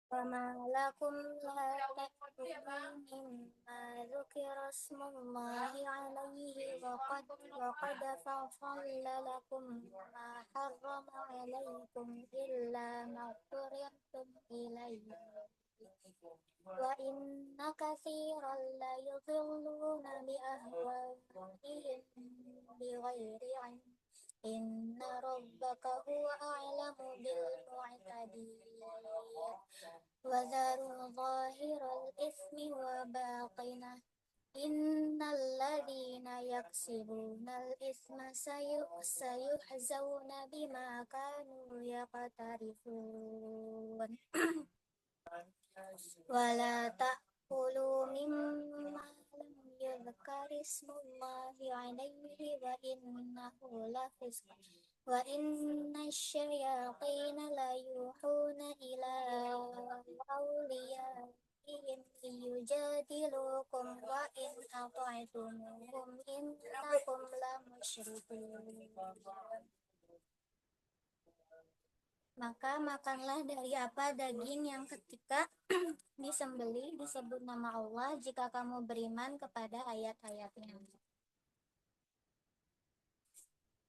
وما لكم لا تأكلون مما ذكر اسم الله عليه وقد فصل لكم ما حرم عليكم إلا ما اضطررتم إليه وإن كثيرا ليضلون بأهوائهم بغير علم إن ربك هو أعلم بالمعتدين وذروا ظاهر الإثم وباطنه إن الذين يكسبون الإثم سيحزون بما كانوا يقترفون ولا تأكلوا مما لم يذكر اسم الله عليه وإنه لفسق وإن الشياطين ليوحون إلى أوليائهم ليجادلوكم وإن أطعتموهم إنكم لمشركون. Maka makanlah dari apa daging yang ketika disembelih disebut nama Allah jika kamu beriman kepada ayat-ayatnya.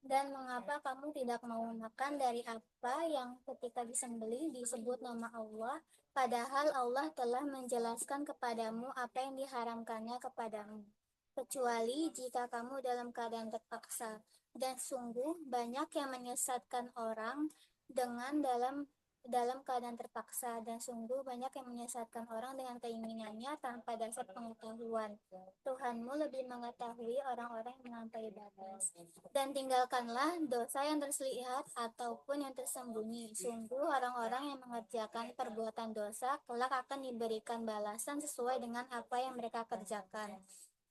Dan mengapa kamu tidak mau makan dari apa yang ketika disembelih disebut nama Allah, padahal Allah telah menjelaskan kepadamu apa yang diharamkannya kepadamu, kecuali jika kamu dalam keadaan terpaksa. Dan sungguh banyak yang menyesatkan orang dengan dalam keadaan terpaksa, dan sungguh banyak yang menyesatkan orang dengan keinginannya tanpa dasar pengetahuan. Tuhanmu lebih mengetahui orang-orang yang melampaui batas. Dan tinggalkanlah dosa yang terlihat ataupun yang tersembunyi. Sungguh orang-orang yang mengerjakan perbuatan dosa kelak akan diberikan balasan sesuai dengan apa yang mereka kerjakan.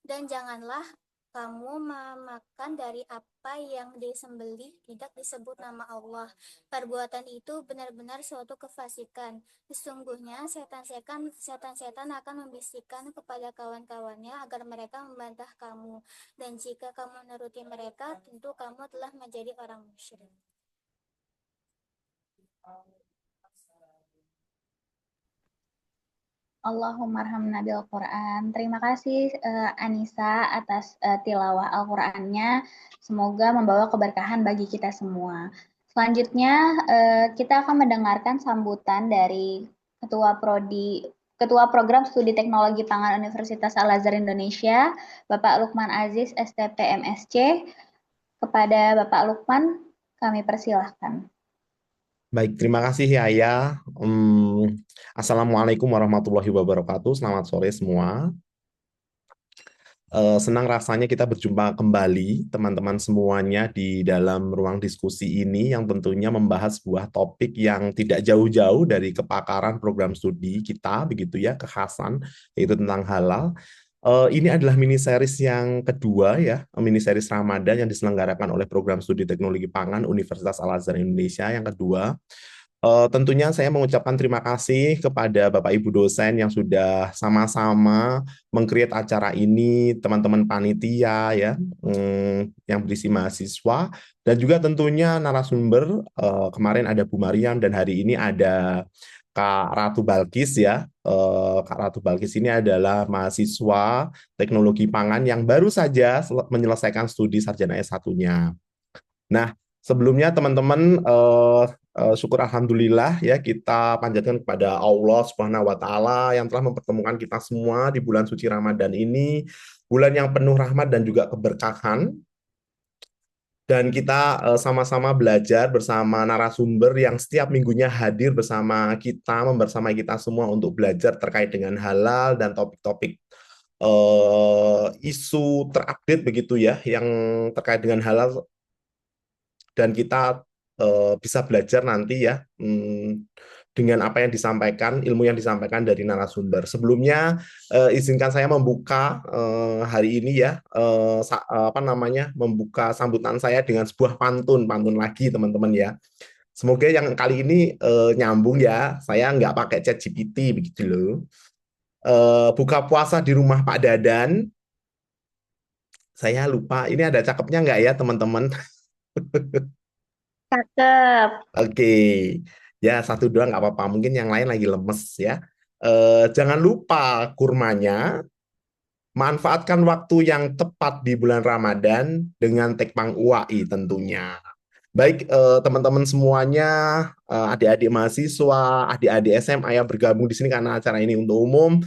Dan janganlah kamu memakan dari apa yang disembelih tidak disebut nama Allah. Perbuatan itu benar-benar suatu kefasikan. Sesungguhnya setan-setan akan membisikkan kepada kawan-kawannya agar mereka membantah kamu. Dan jika kamu menuruti mereka, tentu kamu telah menjadi orang musyrik. Allahumma arhamna bil Quran. Terima kasih Anissa atas tilawah Al-Qur'annya. Semoga membawa keberkahan bagi kita semua. Selanjutnya kita akan mendengarkan sambutan dari Ketua Program Studi Teknologi Pangan Universitas Al-Azhar Indonesia, Bapak Lukman Aziz, STP MSc. Kepada Bapak Lukman, kami persilahkan. Baik, terima kasih Yaya. Assalamualaikum warahmatullahi wabarakatuh. Selamat sore semua. Senang rasanya kita berjumpa kembali teman-teman semuanya di dalam ruang diskusi ini yang tentunya membahas sebuah topik yang tidak jauh-jauh dari kepakaran program studi kita, begitu ya, kekhasan, yaitu tentang halal. Ini adalah mini series yang kedua ya, mini series Ramadan yang diselenggarakan oleh program studi teknologi pangan Universitas Al-Azhar Indonesia yang kedua. Tentunya saya mengucapkan terima kasih kepada Bapak Ibu dosen yang sudah sama-sama meng-create acara ini, teman-teman panitia ya, yang berisi mahasiswa, dan juga tentunya narasumber. Kemarin ada Bu Mariam dan hari ini ada Kak Ratu Balkis ya. Kak Ratu Balkis ini adalah mahasiswa teknologi pangan yang baru saja menyelesaikan studi sarjana S1-nya. Nah, sebelumnya teman-teman, syukur alhamdulillah ya, kita panjatkan kepada Allah Subhanahu wa taala yang telah mempertemukan kita semua di bulan suci Ramadan ini, bulan yang penuh rahmat dan juga keberkahan. Dan kita sama-sama belajar bersama narasumber yang setiap minggunya hadir bersama kita, membersamai kita semua untuk belajar terkait dengan halal dan topik-topik isu terupdate begitu ya, yang terkait dengan halal, dan kita bisa belajar nanti ya, dengan apa yang disampaikan, ilmu yang disampaikan dari narasumber. Sebelumnya izinkan saya membuka hari ini ya, membuka sambutan saya dengan sebuah pantun lagi teman-teman ya. Semoga yang kali ini nyambung ya. Saya nggak pakai ChatGPT begitu loh. Buka puasa di rumah Pak Dadan. Saya lupa. Ini ada cakepnya nggak ya teman-teman? Cakep. Oke. Ya, satu dua nggak apa-apa. Mungkin yang lain lagi lemes ya. Jangan lupa kurmanya. Manfaatkan waktu yang tepat di bulan Ramadan dengan Tekpang UAI tentunya. Baik, teman-teman semuanya, adik-adik mahasiswa, adik-adik SMA yang bergabung di sini karena acara ini untuk umum.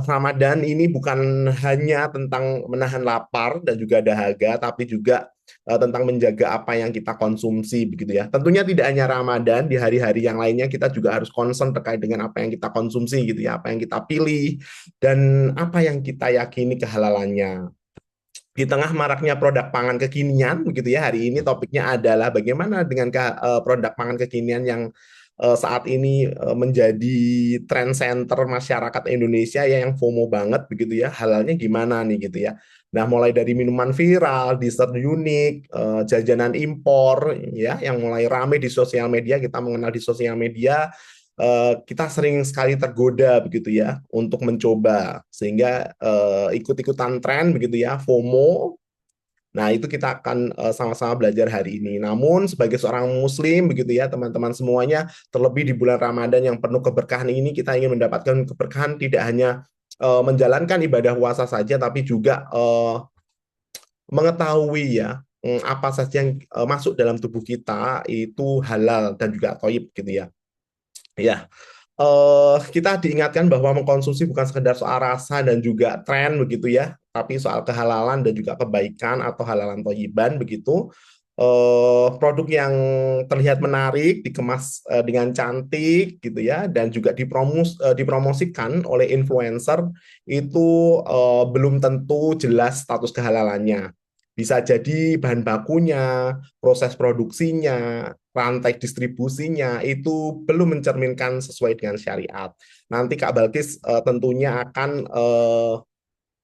Ramadan ini bukan hanya tentang menahan lapar dan juga dahaga, tapi juga tentang menjaga apa yang kita konsumsi begitu ya. Tentunya tidak hanya Ramadan, di hari-hari yang lainnya kita juga harus concern terkait dengan apa yang kita konsumsi gitu ya, apa yang kita pilih dan apa yang kita yakini kehalalannya. Di tengah maraknya produk pangan kekinian begitu ya, hari ini topiknya adalah bagaimana dengan produk pangan kekinian yang saat ini menjadi trend center masyarakat Indonesia ya, yang FOMO banget begitu ya, halalnya gimana nih gitu ya. Nah, mulai dari minuman viral, dessert unik, jajanan impor ya yang mulai rame di sosial media, kita mengenal di sosial media, kita sering sekali tergoda begitu ya untuk mencoba, sehingga ikut-ikutan tren begitu ya, FOMO. Nah, itu kita akan sama-sama belajar hari ini. Namun sebagai seorang muslim begitu ya, teman-teman semuanya, terlebih di bulan Ramadan yang penuh keberkahan ini, kita ingin mendapatkan keberkahan tidak hanya menjalankan ibadah puasa saja, tapi juga mengetahui ya, apa saja yang masuk dalam tubuh kita itu halal dan juga thayyib gitu ya. Ya, kita diingatkan bahwa mengkonsumsi bukan sekedar soal rasa dan juga tren begitu ya, tapi soal kehalalan dan juga kebaikan atau halalan thayyiban begitu. Produk yang terlihat menarik, dikemas dengan cantik gitu ya, dan juga dipromosikan oleh influencer itu belum tentu jelas status kehalalannya. Bisa jadi bahan bakunya, proses produksinya, rantai distribusinya itu belum mencerminkan sesuai dengan syariat. Nanti Kak Balkis tentunya akan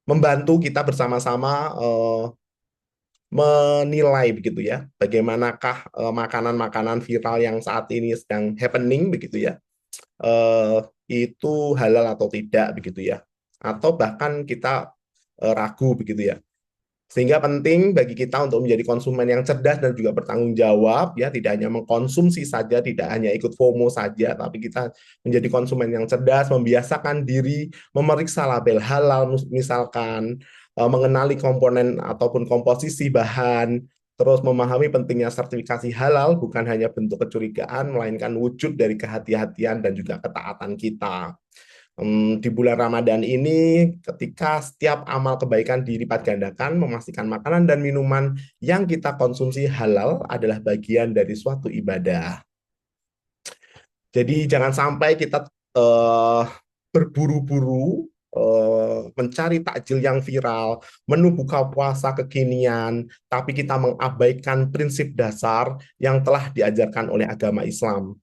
membantu kita bersama-sama menilai begitu ya, bagaimanakah makanan-makanan viral yang saat ini sedang happening begitu ya, eh, itu halal atau tidak begitu ya, atau bahkan kita ragu begitu ya. Sehingga penting bagi kita untuk menjadi konsumen yang cerdas dan juga bertanggung jawab ya, tidak hanya mengkonsumsi saja, tidak hanya ikut FOMO saja, tapi kita menjadi konsumen yang cerdas, membiasakan diri memeriksa label halal misalkan, mengenali komponen ataupun komposisi bahan, terus memahami pentingnya sertifikasi halal bukan hanya bentuk kecurigaan melainkan wujud dari kehati-hatian dan juga ketaatan kita. Di bulan Ramadan ini, ketika setiap amal kebaikan dilipat gandakan, memastikan makanan dan minuman yang kita konsumsi halal adalah bagian dari suatu ibadah. Jadi jangan sampai kita berburu-buru mencari takjil yang viral, menu buka puasa kekinian, tapi kita mengabaikan prinsip dasar yang telah diajarkan oleh agama Islam.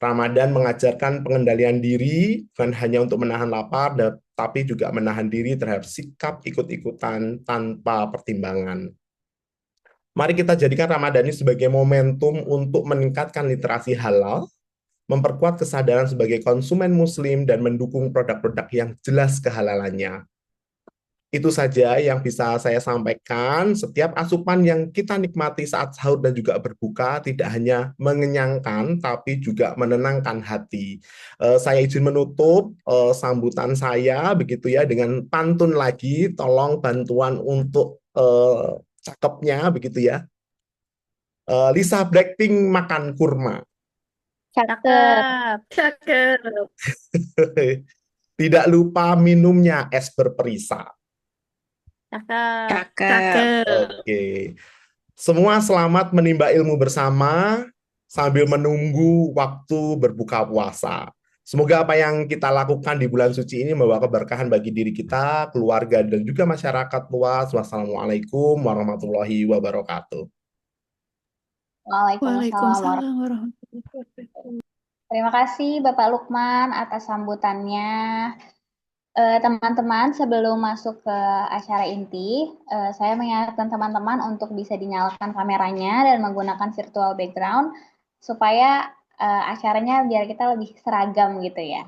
Ramadan mengajarkan pengendalian diri bukan hanya untuk menahan lapar, tapi juga menahan diri terhadap sikap ikut-ikutan tanpa pertimbangan. Mari kita jadikan Ramadan ini sebagai momentum untuk meningkatkan literasi halal, memperkuat kesadaran sebagai konsumen muslim, dan mendukung produk-produk yang jelas kehalalannya. Itu saja yang bisa saya sampaikan. Setiap asupan yang kita nikmati saat sahur dan juga berbuka tidak hanya mengenyangkan, tapi juga menenangkan hati. Saya izin menutup sambutan saya begitu ya dengan pantun lagi. Tolong bantuan untuk cakepnya begitu ya. Lisa Blackpink makan kurma. Cakep. Cakep. Tidak lupa minumnya es berperisa. Cakep. Cakep. Oke. Semua selamat menimba ilmu bersama sambil menunggu waktu berbuka puasa. Semoga apa yang kita lakukan di bulan suci ini membawa keberkahan bagi diri kita, keluarga, dan juga masyarakat luas. Wassalamualaikum warahmatullahi wabarakatuh. Waalaikumsalam warahmatullahi Waalaikumsalam warahmatullahi wabarakatuh. Terima kasih Bapak Lukman atas sambutannya. Teman-teman, sebelum masuk ke acara inti, saya mengingatkan teman-teman untuk bisa dinyalakan kameranya dan menggunakan virtual background supaya acaranya biar kita lebih seragam gitu ya.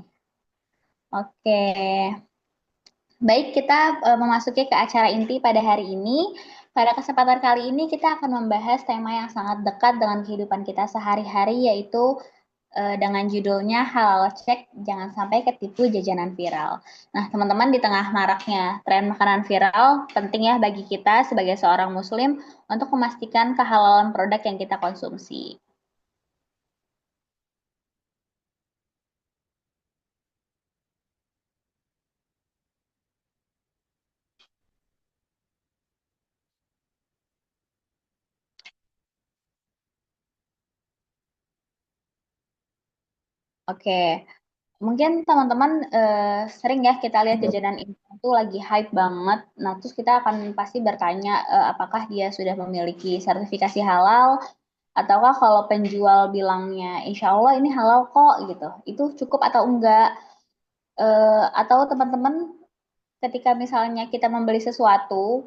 Oke, baik, kita memasuki ke acara inti pada hari ini. Pada kesempatan kali ini kita akan membahas tema yang sangat dekat dengan kehidupan kita sehari-hari, yaitu dengan judulnya Halal Cek, Jangan Sampai Ketipu Jajanan Viral. Nah, teman-teman, di tengah maraknya tren makanan viral, penting ya bagi kita sebagai seorang muslim untuk memastikan kehalalan produk yang kita konsumsi. Oke, mungkin teman-teman sering ya kita lihat jajanan ini itu lagi hype banget. Nah, terus kita akan pasti bertanya apakah dia sudah memiliki sertifikasi halal, ataukah kalau penjual bilangnya insya Allah ini halal kok gitu, itu cukup atau enggak? Atau teman-teman ketika misalnya kita membeli sesuatu,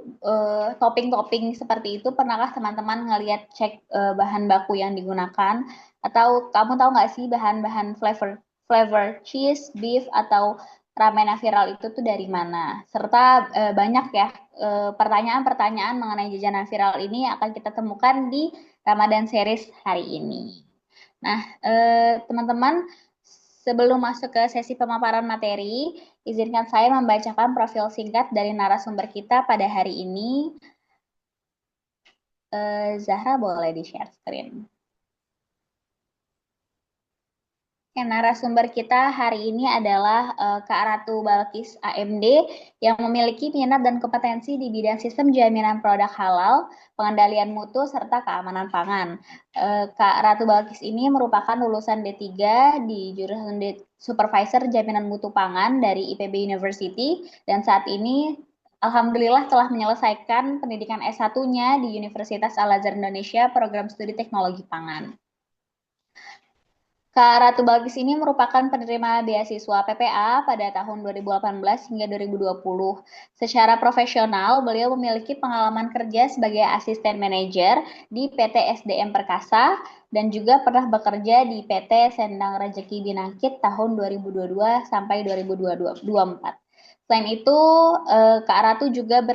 topping-topping seperti itu, pernahkah teman-teman ngelihat cek bahan baku yang digunakan? Atau kamu tahu nggak sih bahan-bahan flavor cheese, beef, atau ramen yang viral itu tuh dari mana? Serta banyak ya pertanyaan-pertanyaan mengenai jajanan viral ini akan kita temukan di Ramadan Series hari ini. Nah, teman-teman, sebelum masuk ke sesi pemaparan materi, izinkan saya membacakan profil singkat dari narasumber kita pada hari ini. Zahra, boleh di-share screen. Narasumber kita hari ini adalah Kak Ratu Balkis AMD yang memiliki minat dan kompetensi di bidang sistem jaminan produk halal, pengendalian mutu, serta keamanan pangan. Kak Ratu Balkis ini merupakan lulusan D3 di jurusan Supervisor Jaminan Mutu Pangan dari IPB University dan saat ini Alhamdulillah telah menyelesaikan pendidikan S1-nya di Universitas Al-Azhar Indonesia, program studi teknologi pangan. Kak Ratu Balkis ini merupakan penerima beasiswa PPA pada tahun 2018 hingga 2020. Secara profesional, beliau memiliki pengalaman kerja sebagai asisten manajer di PT SDM Perkasa dan juga pernah bekerja di PT Sendang Rejeki Binangkit tahun 2022 sampai 2024. Selain itu, Kak Ratu juga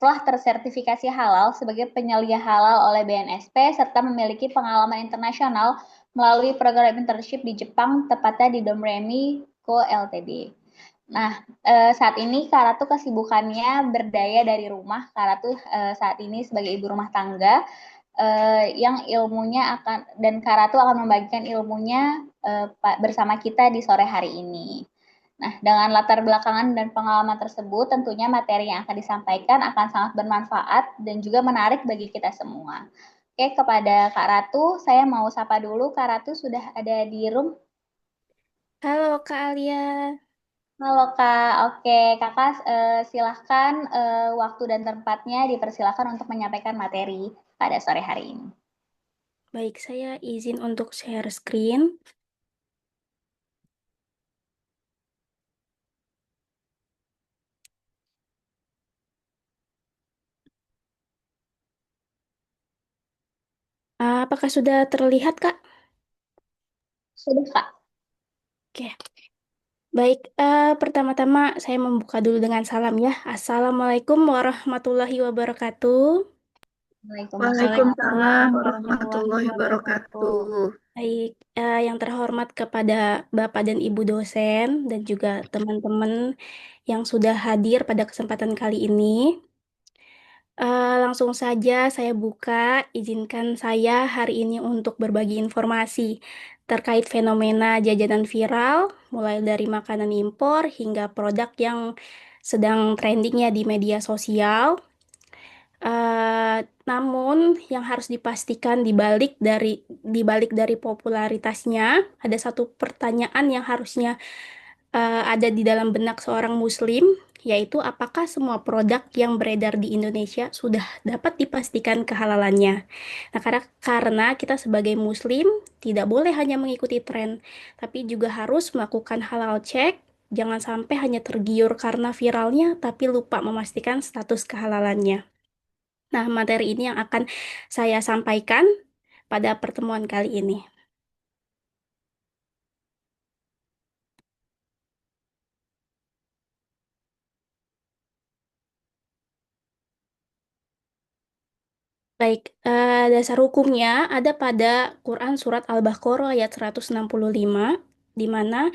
telah tersertifikasi halal sebagai penyelia halal oleh BNSP serta memiliki pengalaman internasional melalui program internship di Jepang, tepatnya di Domremy Co. Ltd. Nah, saat ini Kak Ratu kesibukannya berdaya dari rumah. Kak Ratu saat ini sebagai ibu rumah tangga yang ilmunya akan, dan Kak Ratu akan membagikan ilmunya bersama kita di sore hari ini. Nah, dengan latar belakangan dan pengalaman tersebut, tentunya materi yang akan disampaikan akan sangat bermanfaat dan juga menarik bagi kita semua. Oke, kepada Kak Ratu, saya mau sapa dulu. Kak Ratu sudah ada di room. Halo Kak Alia. Halo Kak, oke Kakak silahkan waktu dan tempatnya dipersilahkan untuk menyampaikan materi pada sore hari ini. Baik, saya izin untuk share screen. Apakah sudah terlihat, Kak? Sudah Kak. Oke. Baik, pertama-tama saya membuka dulu dengan salam ya. Assalamualaikum warahmatullahi wabarakatuh. Waalaikumsalam warahmatullahi wabarakatuh. Baik, yang terhormat kepada Bapak dan Ibu dosen dan juga teman-teman yang sudah hadir pada kesempatan kali ini. Langsung saja saya buka, izinkan saya hari ini untuk berbagi informasi terkait fenomena jajanan viral, mulai dari makanan impor hingga produk yang sedang trendingnya di media sosial. Namun yang harus dipastikan di balik dari popularitasnya ada satu pertanyaan yang harusnya ada di dalam benak seorang muslim, yaitu apakah semua produk yang beredar di Indonesia sudah dapat dipastikan kehalalannya. Nah, karena kita sebagai muslim tidak boleh hanya mengikuti tren, tapi juga harus melakukan halal check. Jangan sampai hanya tergiur karena viralnya, tapi lupa memastikan status kehalalannya. Nah, materi ini yang akan saya sampaikan pada pertemuan kali ini. Baik, dasar hukumnya ada pada Quran Surat Al-Baqarah ayat 165, di mana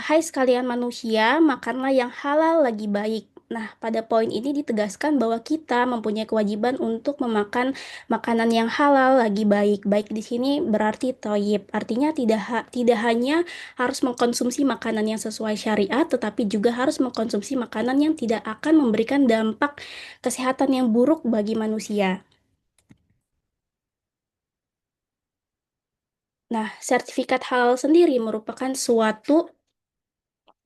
hai sekalian manusia, makanlah yang halal lagi baik. Nah, pada poin ini ditegaskan bahwa kita mempunyai kewajiban untuk memakan makanan yang halal lagi baik. Baik di sini berarti thayyib. Artinya tidak hanya harus mengkonsumsi makanan yang sesuai syariat, tetapi juga harus mengkonsumsi makanan yang tidak akan memberikan dampak kesehatan yang buruk bagi manusia. Nah, sertifikat halal sendiri merupakan suatu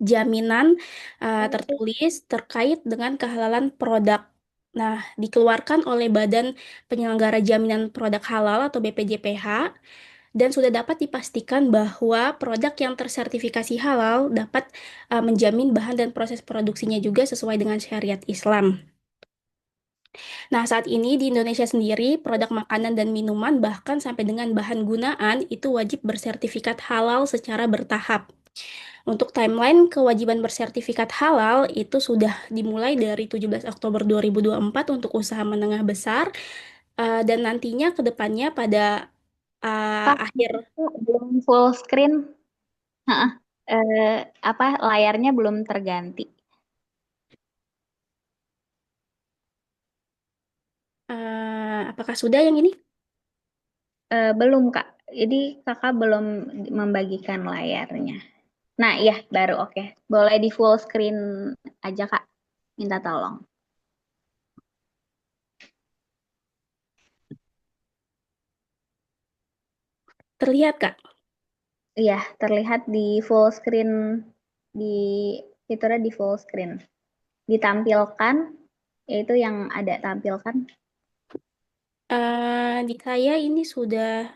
jaminan tertulis terkait dengan kehalalan produk. Nah, dikeluarkan oleh Badan Penyelenggara Jaminan Produk Halal atau BPJPH dan sudah dapat dipastikan bahwa produk yang tersertifikasi halal dapat menjamin bahan dan proses produksinya juga sesuai dengan syariat Islam. Nah, saat ini di Indonesia sendiri, produk makanan dan minuman bahkan sampai dengan bahan gunaan itu wajib bersertifikat halal secara bertahap. Untuk timeline kewajiban bersertifikat halal itu sudah dimulai dari 17 Oktober 2024 untuk usaha menengah besar dan nantinya ke depannya pada Kak, akhir itu belum full screen. Heeh. Apa layarnya belum terganti. apakah sudah yang ini? Belum, Kak. Jadi Kakak belum membagikan layarnya. Nah, iya, baru oke. Boleh di full screen aja, Kak. Minta tolong. Terlihat, Kak? Iya, terlihat di full screen, di fiturnya di full screen. Ditampilkan, yaitu yang ada tampilkan. Di saya ini sudah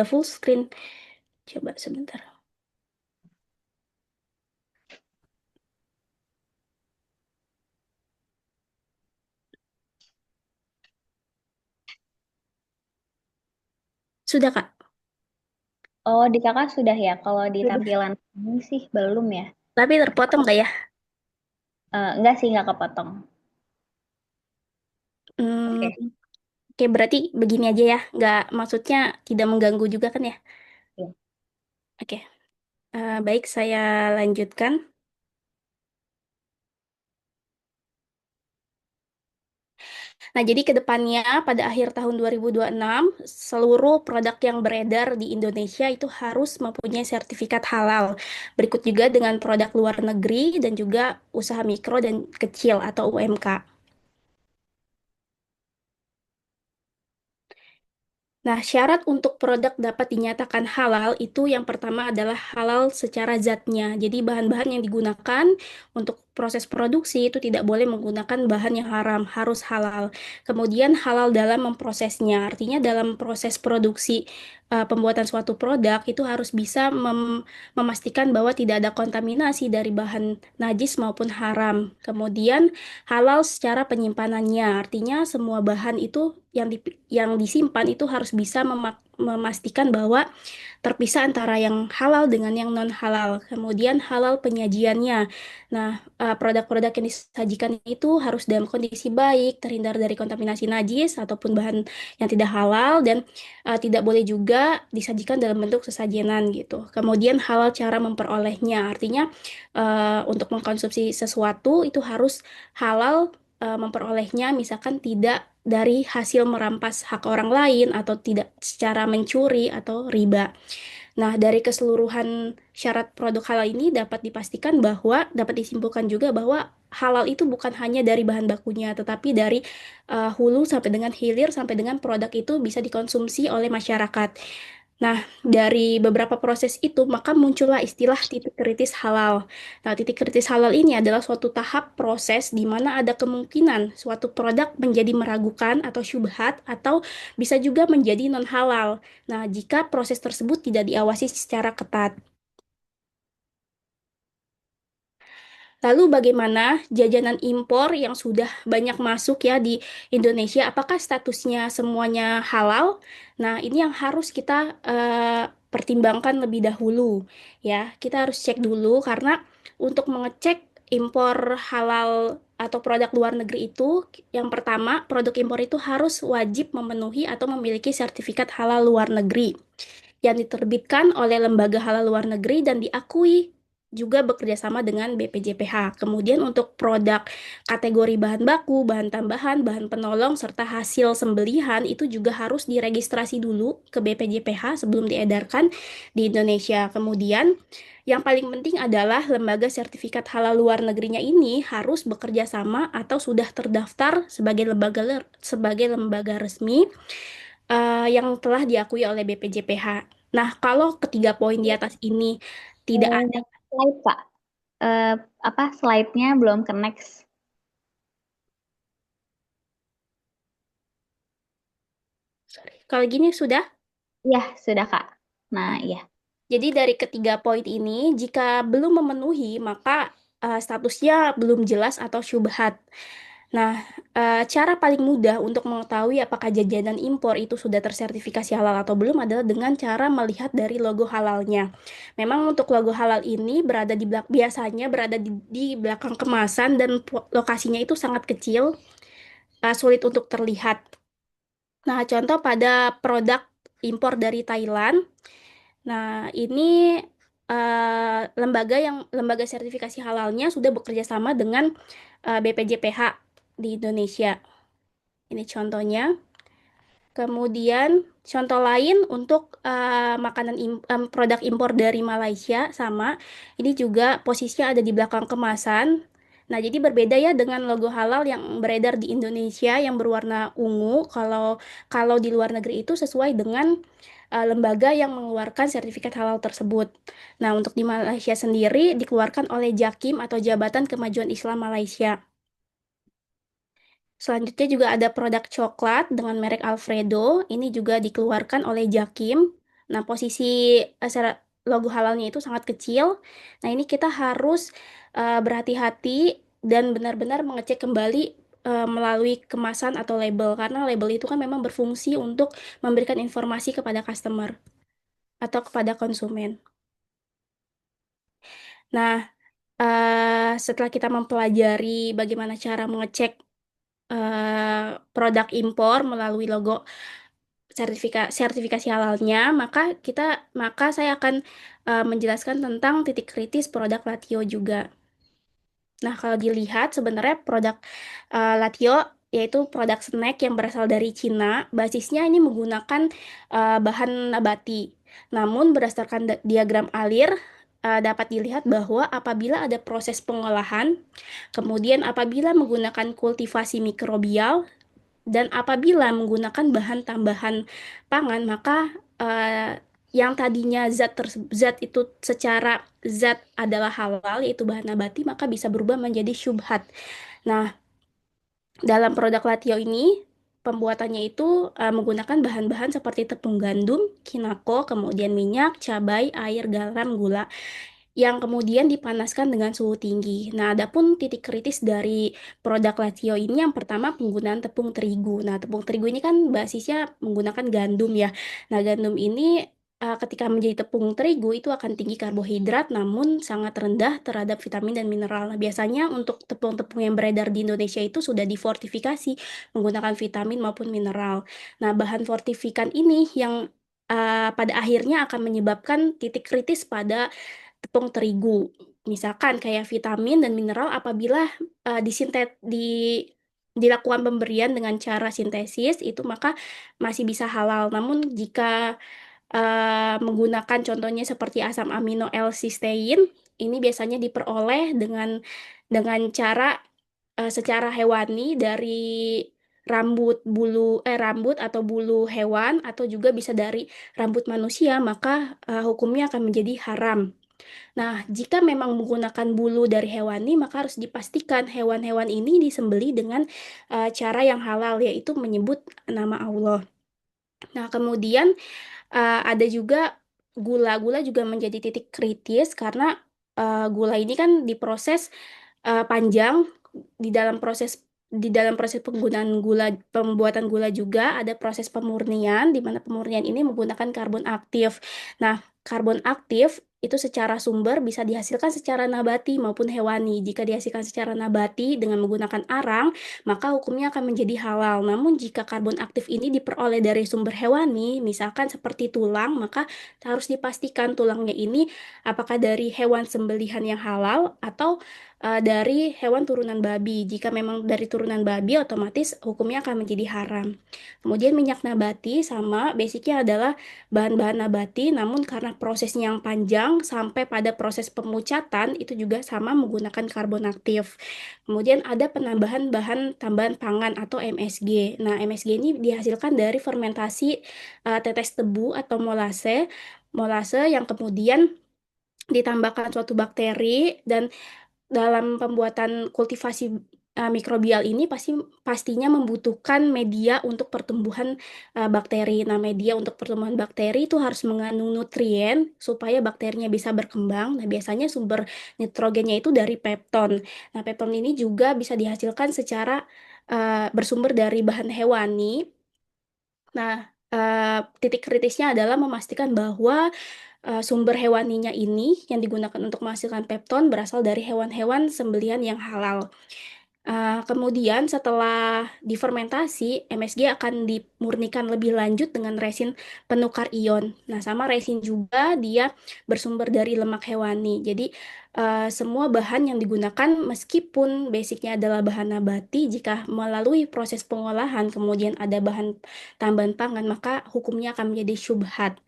full screen. Coba sebentar. Sudah, Kak? Oh, di Kakak sudah ya? Kalau di Sudah. tampilan ini sih belum ya? Tapi terpotong nggak ya? Enggak sih, nggak kepotong. Hmm, Oke. oke, berarti begini aja ya. Nggak, maksudnya tidak mengganggu juga kan ya? Ya. Oke, baik saya lanjutkan. Nah, jadi ke depannya pada akhir tahun 2026, seluruh produk yang beredar di Indonesia itu harus mempunyai sertifikat halal. Berikut juga dengan produk luar negeri dan juga usaha mikro dan kecil atau UMK. Nah, syarat untuk produk dapat dinyatakan halal itu yang pertama adalah halal secara zatnya. Jadi bahan-bahan yang digunakan untuk proses produksi itu tidak boleh menggunakan bahan yang haram, harus halal. Kemudian halal dalam memprosesnya, artinya dalam proses produksi pembuatan suatu produk itu harus bisa memastikan bahwa tidak ada kontaminasi dari bahan najis maupun haram. Kemudian halal secara penyimpanannya, artinya semua bahan itu yang disimpan itu harus bisa memastikan bahwa terpisah antara yang halal dengan yang non halal. Kemudian halal penyajiannya. Nah, produk-produk yang disajikan itu harus dalam kondisi baik, terhindar dari kontaminasi najis ataupun bahan yang tidak halal dan tidak boleh juga disajikan dalam bentuk sesajenan gitu. Kemudian halal cara memperolehnya, artinya untuk mengkonsumsi sesuatu itu harus halal memperolehnya, misalkan tidak dari hasil merampas hak orang lain atau tidak secara mencuri atau riba. Nah, dari keseluruhan syarat produk halal ini dapat dipastikan bahwa dapat disimpulkan juga bahwa halal itu bukan hanya dari bahan bakunya, tetapi dari hulu sampai dengan hilir sampai dengan produk itu bisa dikonsumsi oleh masyarakat. Nah, dari beberapa proses itu, maka muncullah istilah titik kritis halal. Nah, titik kritis halal ini adalah suatu tahap proses di mana ada kemungkinan suatu produk menjadi meragukan atau syubhat, atau bisa juga menjadi non-halal. Nah, jika proses tersebut tidak diawasi secara ketat. Lalu bagaimana jajanan impor yang sudah banyak masuk ya di Indonesia? Apakah statusnya semuanya halal? Nah, ini yang harus kita pertimbangkan lebih dahulu ya. Kita harus cek dulu karena untuk mengecek impor halal atau produk luar negeri itu, yang pertama, produk impor itu harus wajib memenuhi atau memiliki sertifikat halal luar negeri yang diterbitkan oleh lembaga halal luar negeri dan diakui juga bekerja sama dengan BPJPH. Kemudian untuk produk kategori bahan baku, bahan tambahan, bahan penolong, serta hasil sembelihan itu juga harus diregistrasi dulu ke BPJPH sebelum diedarkan di Indonesia. Kemudian yang paling penting adalah lembaga sertifikat halal luar negerinya ini harus bekerja sama atau sudah terdaftar sebagai lembaga resmi yang telah diakui oleh BPJPH. Nah, kalau ketiga poin di atas ini tidak ada, Next slide, Kak. Apa slide-nya belum connect? kalau gini sudah. Ya, sudah, Kak. Nah, iya. Jadi dari ketiga poin ini, jika belum memenuhi, maka statusnya belum jelas atau syubhat. Nah, cara paling mudah untuk mengetahui apakah jajanan impor itu sudah tersertifikasi halal atau belum adalah dengan cara melihat dari logo halalnya. Memang untuk logo halal ini biasanya berada di belakang kemasan dan lokasinya itu sangat kecil, sulit untuk terlihat. Nah, contoh pada produk impor dari Thailand. Nah, ini lembaga sertifikasi halalnya sudah bekerja sama dengan BPJPH di Indonesia. Ini contohnya. Kemudian contoh lain untuk produk impor dari Malaysia sama. Ini juga posisinya ada di belakang kemasan. Nah, jadi berbeda ya dengan logo halal yang beredar di Indonesia yang berwarna ungu. Kalau kalau di luar negeri itu sesuai dengan lembaga yang mengeluarkan sertifikat halal tersebut. Nah, untuk di Malaysia sendiri dikeluarkan oleh Jakim atau Jabatan Kemajuan Islam Malaysia. Selanjutnya juga ada produk coklat dengan merek Alfredo. Ini juga dikeluarkan oleh Jakim. Nah, posisi logo halalnya itu sangat kecil. Nah, ini kita harus berhati-hati dan benar-benar mengecek kembali melalui kemasan atau label. Karena label itu kan memang berfungsi untuk memberikan informasi kepada customer atau kepada konsumen. Nah, setelah kita mempelajari bagaimana cara mengecek produk impor melalui logo sertifikasi halalnya, maka saya akan menjelaskan tentang titik kritis produk Latio juga. Nah, kalau dilihat sebenarnya produk Latio yaitu produk snack yang berasal dari Cina, basisnya ini menggunakan bahan nabati. Namun berdasarkan diagram alir dapat dilihat bahwa apabila ada proses pengolahan, kemudian apabila menggunakan kultivasi mikrobial, dan apabila menggunakan bahan tambahan pangan, maka yang tadinya zat itu secara zat adalah halal, yaitu bahan nabati, maka bisa berubah menjadi syubhat. Nah, dalam produk Latio ini, pembuatannya itu menggunakan bahan-bahan seperti tepung gandum, kinako, kemudian minyak, cabai, air, garam, gula yang kemudian dipanaskan dengan suhu tinggi. Nah, adapun titik kritis dari produk Latio ini yang pertama penggunaan tepung terigu. Nah, tepung terigu ini kan basisnya menggunakan gandum ya. Nah, gandum ini ketika menjadi tepung terigu itu akan tinggi karbohidrat namun sangat rendah terhadap vitamin dan mineral. Nah, biasanya untuk tepung-tepung yang beredar di Indonesia itu sudah difortifikasi menggunakan vitamin maupun mineral. Nah, bahan fortifikan ini yang pada akhirnya akan menyebabkan titik kritis pada tepung terigu. Misalkan kayak vitamin dan mineral apabila dilakukan pemberian dengan cara sintesis itu maka masih bisa halal. Namun jika menggunakan contohnya seperti asam amino L-sistein, ini biasanya diperoleh dengan cara secara hewani dari rambut atau bulu hewan atau juga bisa dari rambut manusia, maka hukumnya akan menjadi haram. Nah, jika memang menggunakan bulu dari hewani, maka harus dipastikan hewan-hewan ini disembelih dengan cara yang halal, yaitu menyebut nama Allah. Nah, kemudian ada juga gula. Gula juga menjadi titik kritis karena gula ini kan diproses panjang di dalam proses pembuatan gula juga ada proses pemurnian di mana pemurnian ini menggunakan karbon aktif. Nah, karbon aktif itu secara sumber bisa dihasilkan secara nabati maupun hewani. Jika dihasilkan secara nabati dengan menggunakan arang, maka hukumnya akan menjadi halal. Namun jika karbon aktif ini diperoleh dari sumber hewani, misalkan seperti tulang, maka harus dipastikan tulangnya ini apakah dari hewan sembelihan yang halal atau dari hewan turunan babi. Jika memang dari turunan babi, otomatis hukumnya akan menjadi haram. Kemudian minyak nabati sama basicnya adalah bahan-bahan nabati, namun karena prosesnya yang panjang sampai pada proses pemucatan itu juga sama menggunakan karbon aktif. Kemudian ada penambahan bahan tambahan pangan atau MSG. Nah, MSG ini dihasilkan dari fermentasi tetes tebu atau molase, molase yang kemudian ditambahkan suatu bakteri dan dalam pembuatan kultivasi mikrobial ini pastinya membutuhkan media untuk pertumbuhan bakteri. Nah, media untuk pertumbuhan bakteri itu harus mengandung nutrien supaya bakterinya bisa berkembang. Nah, biasanya sumber nitrogennya itu dari pepton. Nah, pepton ini juga bisa dihasilkan secara bersumber dari bahan hewani. Nah, titik kritisnya adalah memastikan bahwa sumber hewaninya ini yang digunakan untuk menghasilkan pepton berasal dari hewan-hewan sembelihan yang halal. Kemudian setelah difermentasi, MSG akan dimurnikan lebih lanjut dengan resin penukar ion. Nah, sama resin juga dia bersumber dari lemak hewani. Jadi, semua bahan yang digunakan meskipun basicnya adalah bahan nabati, jika melalui proses pengolahan kemudian ada bahan tambahan pangan, maka hukumnya akan menjadi syubhat.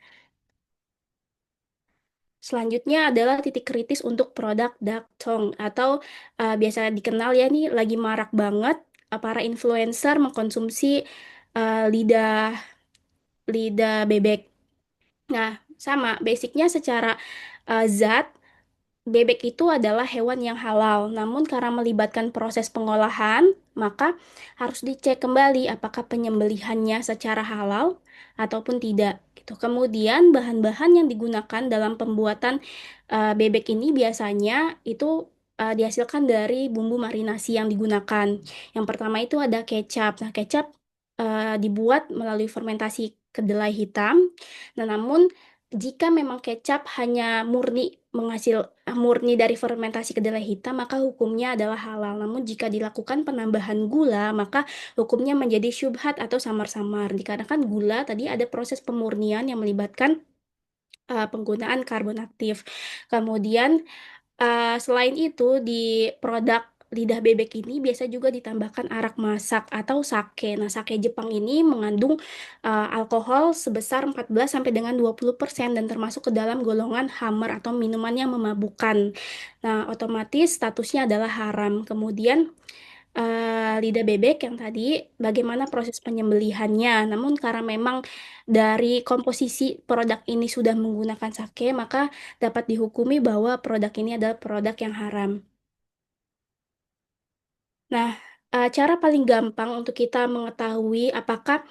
Selanjutnya adalah titik kritis untuk produk duck tongue atau biasa dikenal ya nih lagi marak banget para influencer mengkonsumsi lidah lidah bebek. Nah, sama basicnya secara zat bebek itu adalah hewan yang halal, namun karena melibatkan proses pengolahan, maka harus dicek kembali apakah penyembelihannya secara halal ataupun tidak. Gitu. Kemudian bahan-bahan yang digunakan dalam pembuatan bebek ini biasanya itu dihasilkan dari bumbu marinasi yang digunakan. Yang pertama itu ada kecap. Nah, kecap dibuat melalui fermentasi kedelai hitam. Nah, namun jika memang kecap hanya murni dari fermentasi kedelai hitam, maka hukumnya adalah halal. Namun jika dilakukan penambahan gula, maka hukumnya menjadi syubhat atau samar-samar. Dikarenakan gula tadi ada proses pemurnian yang melibatkan penggunaan karbon aktif. Kemudian selain itu, di produk lidah bebek ini biasa juga ditambahkan arak masak atau sake. Nah, sake Jepang ini mengandung alkohol sebesar 14 sampai dengan 20% dan termasuk ke dalam golongan Hammer atau minuman yang memabukkan. Nah, otomatis statusnya adalah haram. Kemudian lidah bebek yang tadi, bagaimana proses penyembelihannya. Namun karena memang dari komposisi produk ini sudah menggunakan sake, maka dapat dihukumi bahwa produk ini adalah produk yang haram. Nah, cara paling gampang untuk kita mengetahui apakah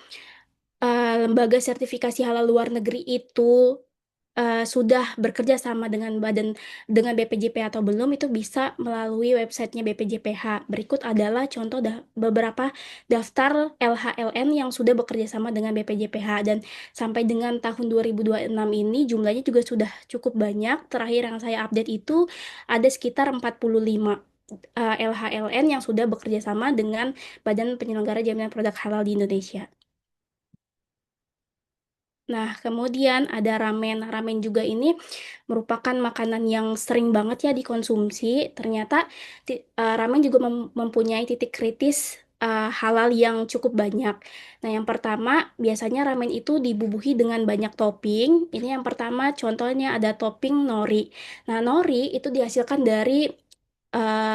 lembaga sertifikasi halal luar negeri itu sudah bekerja sama dengan BPJP atau belum itu bisa melalui websitenya BPJPH. Berikut adalah contoh beberapa daftar LHLN yang sudah bekerja sama dengan BPJPH dan sampai dengan tahun 2026 ini jumlahnya juga sudah cukup banyak. Terakhir yang saya update itu ada sekitar 45 LHLN yang sudah bekerja sama dengan Badan Penyelenggara Jaminan Produk Halal di Indonesia. Nah, kemudian ada ramen. Ramen juga ini merupakan makanan yang sering banget ya dikonsumsi. Ternyata ramen juga mempunyai titik kritis halal yang cukup banyak. Nah, yang pertama, biasanya ramen itu dibubuhi dengan banyak topping. Ini yang pertama, contohnya ada topping nori. Nah, nori itu dihasilkan dari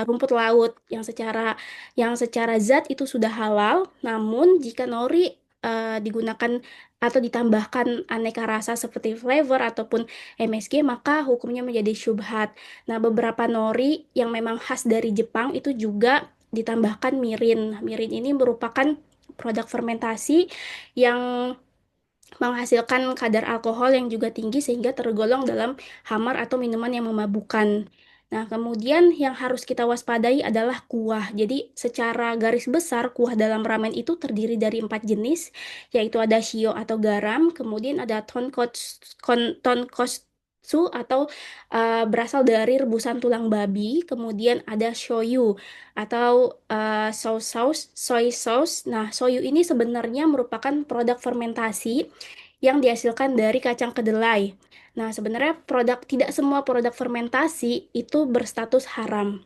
rumput laut yang secara zat itu sudah halal. Namun, jika nori digunakan atau ditambahkan aneka rasa seperti flavor ataupun MSG, maka hukumnya menjadi syubhat. Nah, beberapa nori yang memang khas dari Jepang itu juga ditambahkan mirin. Mirin ini merupakan produk fermentasi yang menghasilkan kadar alkohol yang juga tinggi sehingga tergolong dalam hamar atau minuman yang memabukkan. Nah, kemudian yang harus kita waspadai adalah kuah. Jadi, secara garis besar, kuah dalam ramen itu terdiri dari 4 jenis, yaitu ada shio atau garam, kemudian ada tonkotsu atau berasal dari rebusan tulang babi, kemudian ada shoyu atau soy sauce. Nah, shoyu ini sebenarnya merupakan produk fermentasi yang dihasilkan dari kacang kedelai. Nah, sebenarnya tidak semua produk fermentasi itu berstatus haram.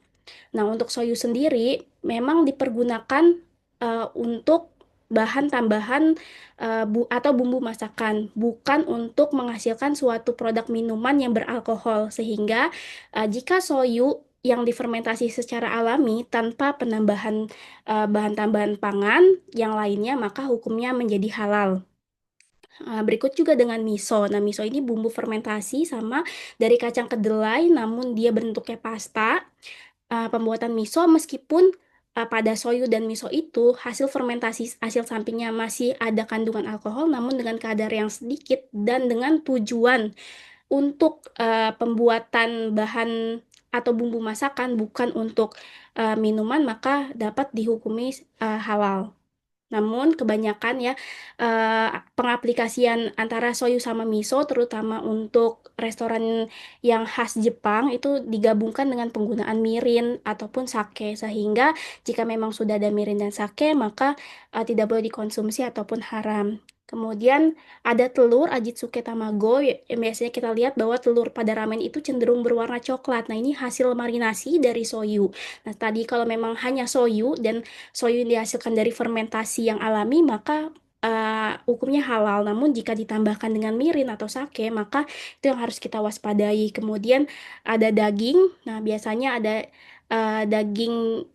Nah, untuk soyu sendiri memang dipergunakan untuk bahan tambahan atau bumbu masakan, bukan untuk menghasilkan suatu produk minuman yang beralkohol. Sehingga jika soyu yang difermentasi secara alami tanpa penambahan bahan tambahan pangan yang lainnya, maka hukumnya menjadi halal. Berikut juga dengan miso. Nah, miso ini bumbu fermentasi sama dari kacang kedelai, namun dia bentuknya pasta. Pembuatan miso meskipun pada soyu dan miso itu hasil fermentasi hasil sampingnya masih ada kandungan alkohol, namun dengan kadar yang sedikit dan dengan tujuan untuk pembuatan bahan atau bumbu masakan, bukan untuk minuman, maka dapat dihukumi halal. Namun kebanyakan ya pengaplikasian antara soyu sama miso terutama untuk restoran yang khas Jepang itu digabungkan dengan penggunaan mirin ataupun sake, sehingga jika memang sudah ada mirin dan sake maka tidak boleh dikonsumsi ataupun haram. Kemudian ada telur Ajitsuke Tamago yang biasanya kita lihat bahwa telur pada ramen itu cenderung berwarna coklat. Nah, ini hasil marinasi dari soyu. Nah, tadi kalau memang hanya soyu dan soyu yang dihasilkan dari fermentasi yang alami, maka hukumnya halal. Namun jika ditambahkan dengan mirin atau sake, maka itu yang harus kita waspadai. Kemudian ada daging. Nah, biasanya ada daging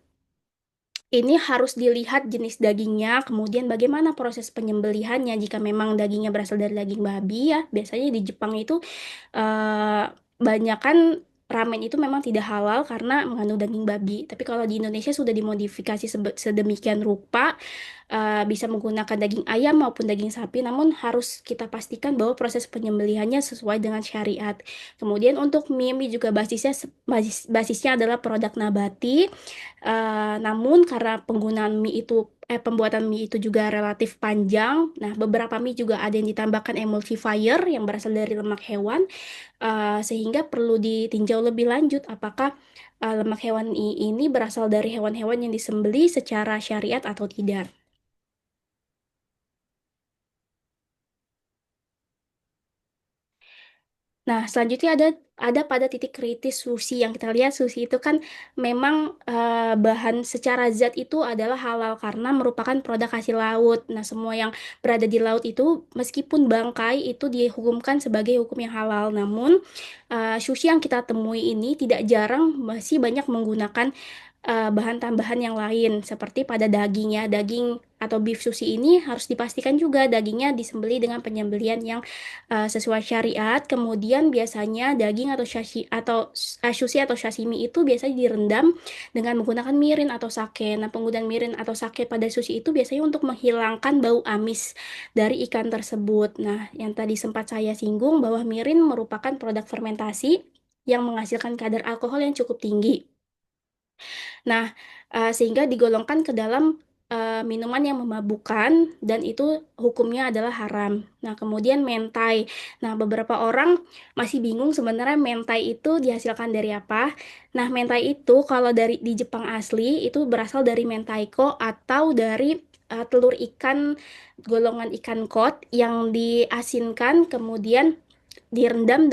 ini harus dilihat jenis dagingnya, kemudian bagaimana proses penyembelihannya. Jika memang dagingnya berasal dari daging babi ya, biasanya di Jepang itu banyakan ramen itu memang tidak halal karena mengandung daging babi. Tapi kalau di Indonesia sudah dimodifikasi sedemikian rupa, bisa menggunakan daging ayam maupun daging sapi, namun harus kita pastikan bahwa proses penyembelihannya sesuai dengan syariat. Kemudian untuk mie juga basisnya adalah produk nabati. Namun karena pembuatan mie itu juga relatif panjang. Nah, beberapa mie juga ada yang ditambahkan emulsifier yang berasal dari lemak hewan, sehingga perlu ditinjau lebih lanjut apakah lemak hewan ini berasal dari hewan-hewan yang disembelih secara syariat atau tidak. Nah, selanjutnya ada pada titik kritis sushi. Yang kita lihat sushi itu kan memang bahan secara zat itu adalah halal karena merupakan produk hasil laut. Nah, semua yang berada di laut itu meskipun bangkai itu dihukumkan sebagai hukum yang halal. Namun sushi yang kita temui ini tidak jarang masih banyak menggunakan bahan tambahan yang lain seperti pada dagingnya. Daging atau beef sushi ini harus dipastikan juga dagingnya disembeli dengan penyembelian yang sesuai syariat. Kemudian biasanya daging atau sushi atau sashimi itu biasanya direndam dengan menggunakan mirin atau sake. Nah, penggunaan mirin atau sake pada sushi itu biasanya untuk menghilangkan bau amis dari ikan tersebut. Nah, yang tadi sempat saya singgung bahwa mirin merupakan produk fermentasi yang menghasilkan kadar alkohol yang cukup tinggi. Nah, sehingga digolongkan ke dalam minuman yang memabukkan dan itu hukumnya adalah haram. Nah, kemudian mentai. Nah, beberapa orang masih bingung sebenarnya mentai itu dihasilkan dari apa. Nah, mentai itu kalau di Jepang asli itu berasal dari mentaiko atau dari telur ikan golongan ikan kod yang diasinkan kemudian direndam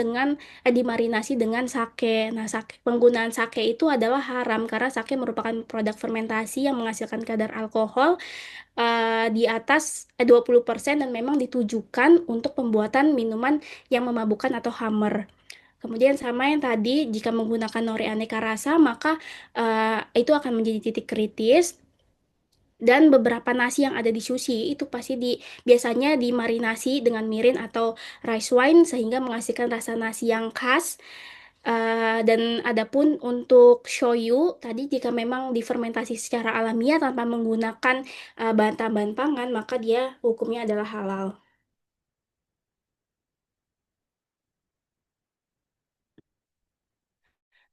dimarinasi dengan sake. Nah, penggunaan sake itu adalah haram karena sake merupakan produk fermentasi yang menghasilkan kadar alkohol di atas 20% dan memang ditujukan untuk pembuatan minuman yang memabukkan atau hammer. Kemudian sama yang tadi, jika menggunakan nori aneka rasa, maka itu akan menjadi titik kritis. Dan beberapa nasi yang ada di sushi itu biasanya dimarinasi dengan mirin atau rice wine sehingga menghasilkan rasa nasi yang khas. Dan adapun untuk shoyu tadi jika memang difermentasi secara alamiah tanpa menggunakan bahan tambahan pangan maka dia hukumnya adalah halal.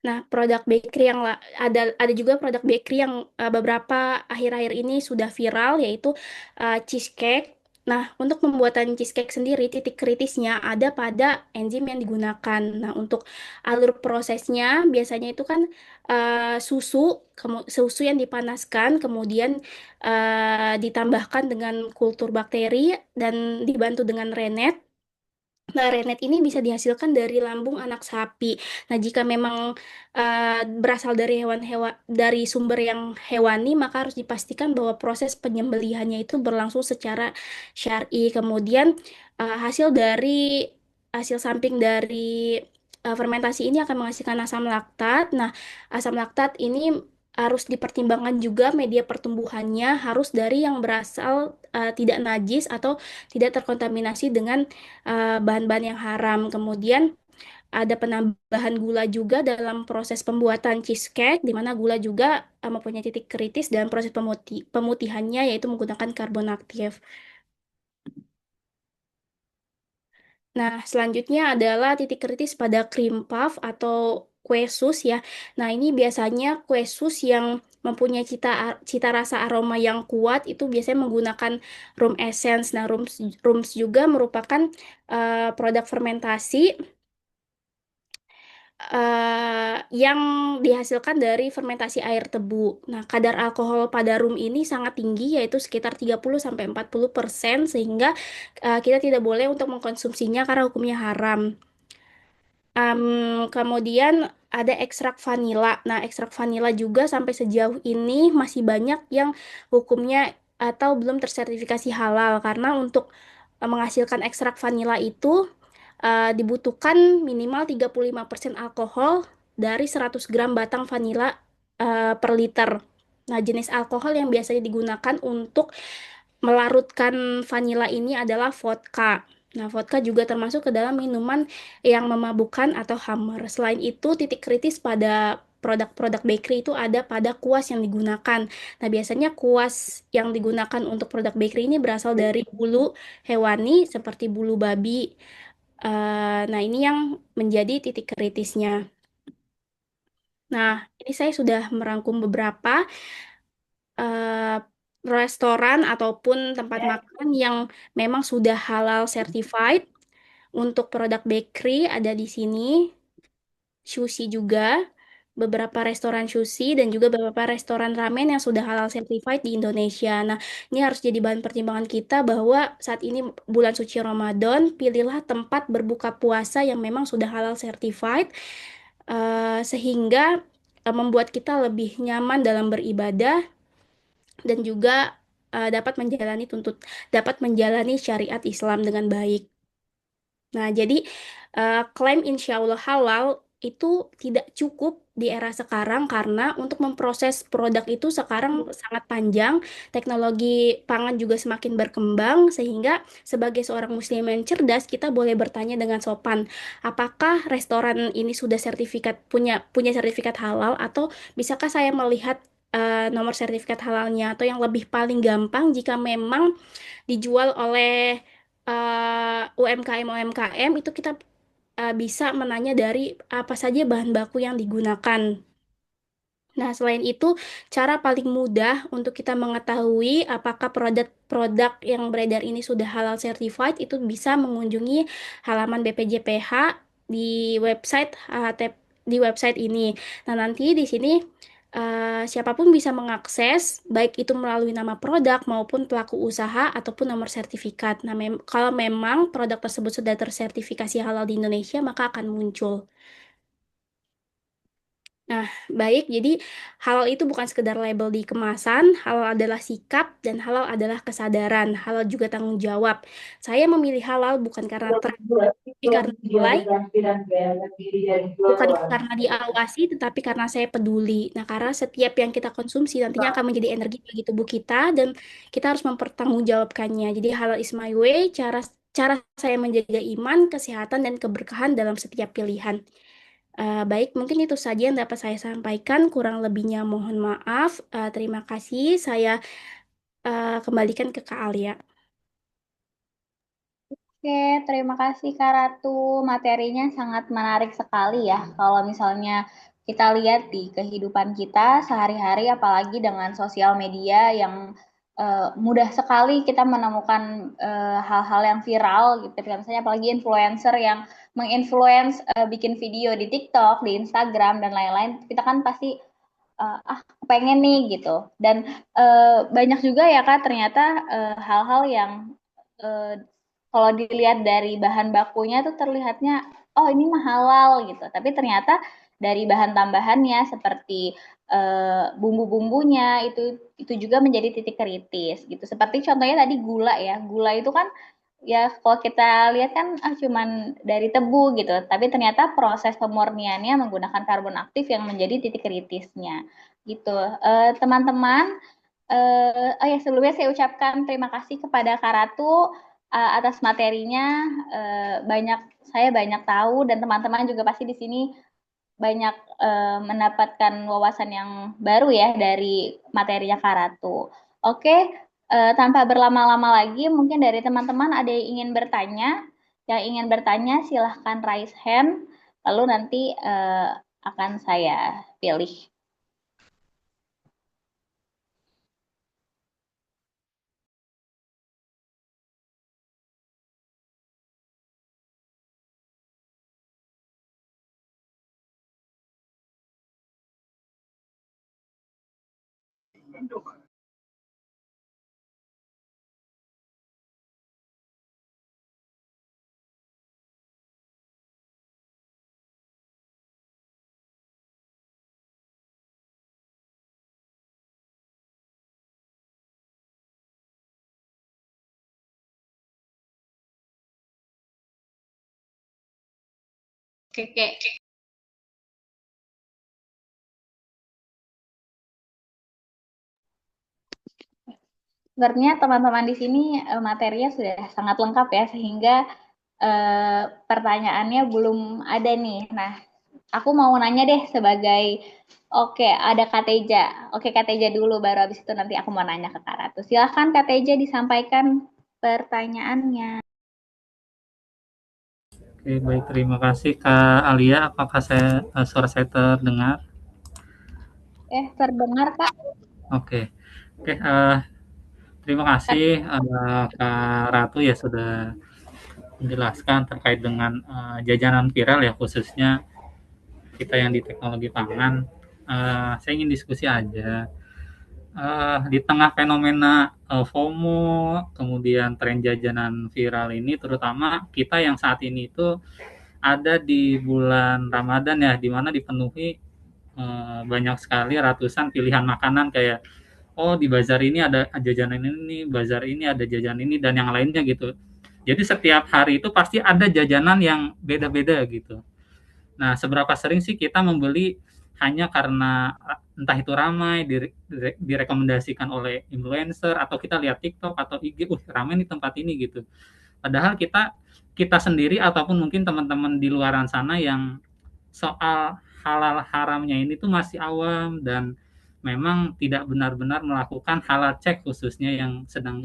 Nah, produk bakery yang ada juga produk bakery yang beberapa akhir-akhir ini sudah viral yaitu cheesecake. Nah, untuk pembuatan cheesecake sendiri, titik kritisnya ada pada enzim yang digunakan. Nah, untuk alur prosesnya, biasanya itu kan susu yang dipanaskan, kemudian ditambahkan dengan kultur bakteri dan dibantu dengan rennet. Nah, rennet ini bisa dihasilkan dari lambung anak sapi. Nah, jika memang berasal dari hewan-hewan dari sumber yang hewani, maka harus dipastikan bahwa proses penyembelihannya itu berlangsung secara syar'i. Kemudian hasil samping dari fermentasi ini akan menghasilkan asam laktat. Nah, asam laktat ini harus dipertimbangkan juga media pertumbuhannya harus dari yang berasal tidak najis atau tidak terkontaminasi dengan bahan-bahan yang haram. Kemudian ada penambahan gula juga dalam proses pembuatan cheesecake, di mana gula juga mempunyai titik kritis dalam proses pemutihannya, yaitu menggunakan karbon aktif. Nah, selanjutnya adalah titik kritis pada cream puff atau kue sus ya. Nah, ini biasanya kue sus yang mempunyai cita rasa aroma yang kuat itu biasanya menggunakan room essence. Nah, rooms juga merupakan produk fermentasi yang dihasilkan dari fermentasi air tebu. Nah, kadar alkohol pada rum ini sangat tinggi, yaitu sekitar 30-40%, sehingga kita tidak boleh untuk mengkonsumsinya karena hukumnya haram. Kemudian ada ekstrak vanila. Nah, ekstrak vanila juga sampai sejauh ini masih banyak yang hukumnya atau belum tersertifikasi halal, karena untuk menghasilkan ekstrak vanila itu dibutuhkan minimal 35% alkohol dari 100 gram batang vanila per liter. Nah, jenis alkohol yang biasanya digunakan untuk melarutkan vanila ini adalah vodka. Nah, vodka juga termasuk ke dalam minuman yang memabukkan atau khamar. Selain itu, titik kritis pada produk-produk bakery itu ada pada kuas yang digunakan. Nah, biasanya kuas yang digunakan untuk produk bakery ini berasal dari bulu hewani seperti bulu babi. Nah, ini yang menjadi titik kritisnya. Nah, ini saya sudah merangkum beberapa eh, restoran ataupun tempat makan yang memang sudah halal certified. Untuk produk bakery ada di sini, sushi juga, beberapa restoran sushi dan juga beberapa restoran ramen yang sudah halal certified di Indonesia. Nah, ini harus jadi bahan pertimbangan kita bahwa saat ini bulan suci Ramadan, pilihlah tempat berbuka puasa yang memang sudah halal certified, sehingga membuat kita lebih nyaman dalam beribadah dan juga dapat menjalani syariat Islam dengan baik. Nah, jadi klaim insya Allah halal itu tidak cukup di era sekarang karena untuk memproses produk itu sekarang sangat panjang, teknologi pangan juga semakin berkembang, sehingga sebagai seorang muslim yang cerdas kita boleh bertanya dengan sopan, apakah restoran ini sudah punya punya sertifikat halal atau bisakah saya melihat nomor sertifikat halalnya, atau yang lebih paling gampang jika memang dijual oleh UMKM itu kita bisa menanya dari apa saja bahan baku yang digunakan. Nah, selain itu, cara paling mudah untuk kita mengetahui apakah produk-produk yang beredar ini sudah halal certified itu bisa mengunjungi halaman BPJPH di website di website ini. Nah, nanti di sini siapapun bisa mengakses, baik itu melalui nama produk maupun pelaku usaha ataupun nomor sertifikat. Nah, kalau memang produk tersebut sudah tersertifikasi halal di Indonesia, maka akan muncul. Nah, baik. Jadi halal itu bukan sekedar label di kemasan, halal adalah sikap dan halal adalah kesadaran. Halal juga tanggung jawab. Saya memilih halal bukan karena tren, tapi karena nilai, bukan karena diawasi, tetapi karena saya peduli. Nah, karena setiap yang kita konsumsi nantinya akan menjadi energi bagi tubuh kita dan kita harus mempertanggungjawabkannya. Jadi halal is my way, cara saya menjaga iman, kesehatan, dan keberkahan dalam setiap pilihan. Baik, mungkin itu saja yang dapat saya sampaikan. Kurang lebihnya mohon maaf. Terima kasih. Saya kembalikan ke Kak Alia. Oke, terima kasih Kak Ratu. Materinya sangat menarik sekali ya. Kalau misalnya kita lihat di kehidupan kita sehari-hari, apalagi dengan sosial media yang mudah sekali kita menemukan hal-hal yang viral gitu. Misalnya apalagi influencer yang menginfluence bikin video di TikTok, di Instagram dan lain-lain. Kita kan pasti pengen nih gitu. Dan banyak juga ya Kak ternyata hal-hal yang kalau dilihat dari bahan bakunya tuh terlihatnya oh ini mah halal gitu. Tapi ternyata dari bahan tambahannya seperti bumbu-bumbunya itu juga menjadi titik kritis gitu. Seperti contohnya tadi gula ya. Gula itu kan ya kalau kita lihat kan cuman dari tebu gitu. Tapi ternyata proses pemurniannya menggunakan karbon aktif yang menjadi titik kritisnya gitu. Teman-teman, oh ya sebelumnya saya ucapkan terima kasih kepada Kak Ratu atas materinya. Saya banyak tahu dan teman-teman juga pasti di sini banyak mendapatkan wawasan yang baru ya dari materinya Kak Ratu. Oke, tanpa berlama-lama lagi, mungkin dari teman-teman ada yang ingin bertanya. Yang ingin bertanya silahkan raise hand, lalu nanti akan saya pilih. Oke. Sebenarnya teman-teman di sini materinya sudah sangat lengkap ya, sehingga pertanyaannya belum ada nih. Nah, aku mau nanya deh sebagai, oke ada Kak Teja. Oke Kak Teja dulu, baru habis itu nanti aku mau nanya ke Kak Ratu. Silahkan Kak Teja disampaikan pertanyaannya. Oke, baik. Terima kasih Kak Alia. Apakah suara saya terdengar? Terdengar Kak? Oke. Terima kasih Kak Ratu ya sudah menjelaskan terkait dengan jajanan viral ya, khususnya kita yang di teknologi pangan. Saya ingin diskusi aja. Di tengah fenomena FOMO, kemudian tren jajanan viral ini, terutama kita yang saat ini itu ada di bulan Ramadan ya, di mana dipenuhi banyak sekali ratusan pilihan makanan kayak oh di bazar ini ada jajanan ini, bazar ini ada jajanan ini dan yang lainnya gitu. Jadi setiap hari itu pasti ada jajanan yang beda-beda gitu. Nah, seberapa sering sih kita membeli hanya karena entah itu ramai direkomendasikan oleh influencer atau kita lihat TikTok atau IG, ramai nih tempat ini gitu. Padahal kita sendiri ataupun mungkin teman-teman di luaran sana yang soal halal haramnya ini tuh masih awam dan memang tidak benar-benar melakukan halal check khususnya yang sedang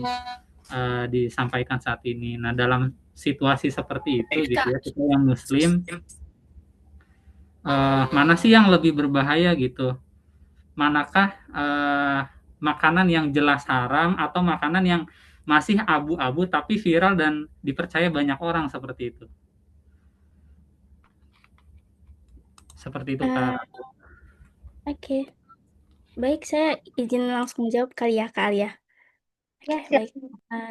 disampaikan saat ini. Nah, dalam situasi seperti itu gitu ya, kita yang muslim mana sih yang lebih berbahaya gitu? Manakah makanan yang jelas haram atau makanan yang masih abu-abu tapi viral dan dipercaya banyak orang seperti itu? Seperti itu Kak. Oke. Baik, saya izin langsung jawab kali ya, Kak Alia. Ya, Baik,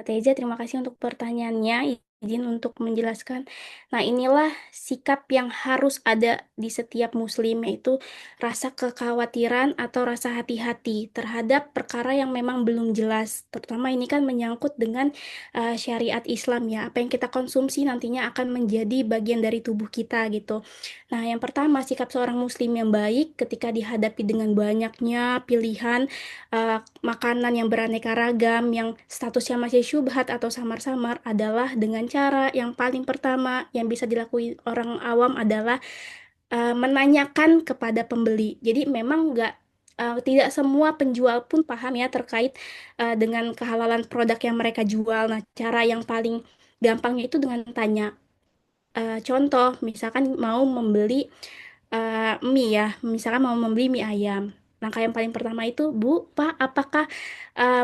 Teja, terima kasih untuk pertanyaannya. Izin untuk menjelaskan. Nah, inilah sikap yang harus ada di setiap muslim, yaitu rasa kekhawatiran atau rasa hati-hati terhadap perkara yang memang belum jelas. Terutama ini kan menyangkut dengan syariat Islam ya. Apa yang kita konsumsi nantinya akan menjadi bagian dari tubuh kita gitu. Nah, yang pertama, sikap seorang muslim yang baik ketika dihadapi dengan banyaknya pilihan makanan yang beraneka ragam, yang statusnya masih syubhat atau samar-samar adalah dengan cara yang paling pertama yang bisa dilakukan orang awam adalah menanyakan kepada pembeli. Jadi memang tidak semua penjual pun paham ya terkait dengan kehalalan produk yang mereka jual. Nah, cara yang paling gampangnya itu dengan tanya. Contoh, misalkan mau membeli mie ya, misalkan mau membeli mie ayam. Langkah yang paling pertama itu, Bu, Pak, apakah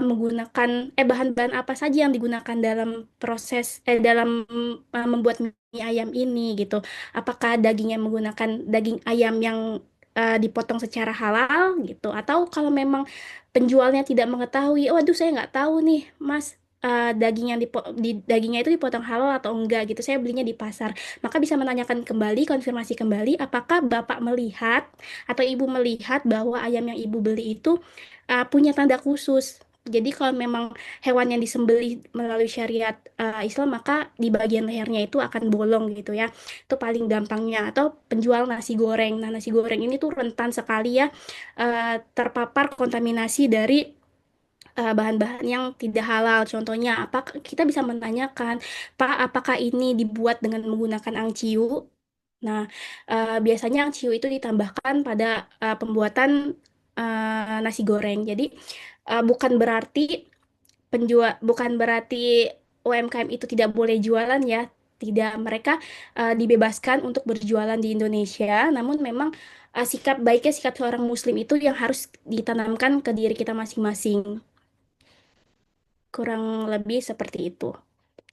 menggunakan bahan-bahan apa saja yang digunakan dalam proses dalam membuat mie ayam ini gitu. Apakah dagingnya menggunakan daging ayam yang dipotong secara halal gitu, atau kalau memang penjualnya tidak mengetahui, oh aduh saya nggak tahu nih, Mas, daging yang dagingnya itu dipotong halal atau enggak gitu. Saya belinya di pasar. Maka bisa menanyakan kembali, konfirmasi kembali, apakah Bapak melihat atau Ibu melihat bahwa ayam yang Ibu beli itu punya tanda khusus. Jadi kalau memang hewan yang disembelih melalui syariat Islam, maka di bagian lehernya itu akan bolong gitu ya. Itu paling gampangnya. Atau penjual nasi goreng. Nah, nasi goreng ini tuh rentan sekali ya terpapar kontaminasi dari bahan-bahan yang tidak halal. Contohnya, apa kita bisa menanyakan, Pak, apakah ini dibuat dengan menggunakan angciu? Nah, biasanya angciu itu ditambahkan pada pembuatan nasi goreng. Jadi, bukan berarti UMKM itu tidak boleh jualan ya. Tidak, mereka dibebaskan untuk berjualan di Indonesia. Namun memang sikap seorang Muslim itu yang harus ditanamkan ke diri kita masing-masing. Kurang lebih seperti itu.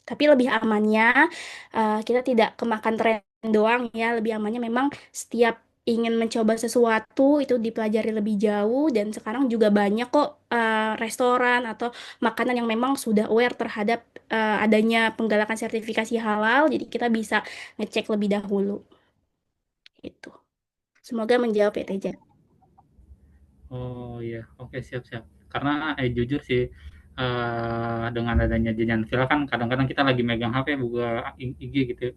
Tapi lebih amannya kita tidak kemakan tren doang ya. Lebih amannya memang setiap ingin mencoba sesuatu itu dipelajari lebih jauh, dan sekarang juga banyak kok restoran atau makanan yang memang sudah aware terhadap adanya penggalakan sertifikasi halal. Jadi kita bisa ngecek lebih dahulu. Itu. Semoga menjawab ya Teja. Oh iya, oke, siap-siap. Karena jujur sih, dengan adanya jajan viral kan kadang-kadang kita lagi megang HP, buka IG gitu.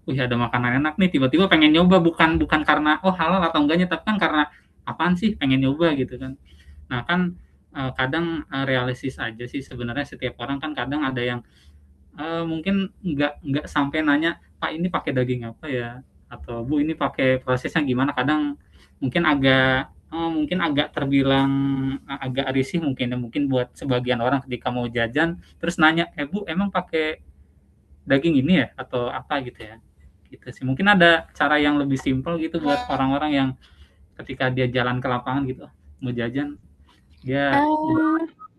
Wih, ada makanan enak nih, tiba-tiba pengen nyoba, bukan bukan karena oh halal atau enggaknya, tapi kan karena apaan sih pengen nyoba gitu kan. Nah kan kadang realistis aja sih sebenarnya, setiap orang kan kadang ada yang mungkin nggak sampai nanya, Pak ini pakai daging apa ya, atau Bu ini pakai prosesnya gimana. Kadang mungkin agak terbilang agak risih mungkin ya, mungkin buat sebagian orang ketika mau jajan terus nanya, Bu emang pakai daging ini ya atau apa gitu ya, gitu sih. Mungkin ada cara yang lebih simpel gitu buat orang-orang yang ketika dia jalan ke lapangan gitu mau jajan dia.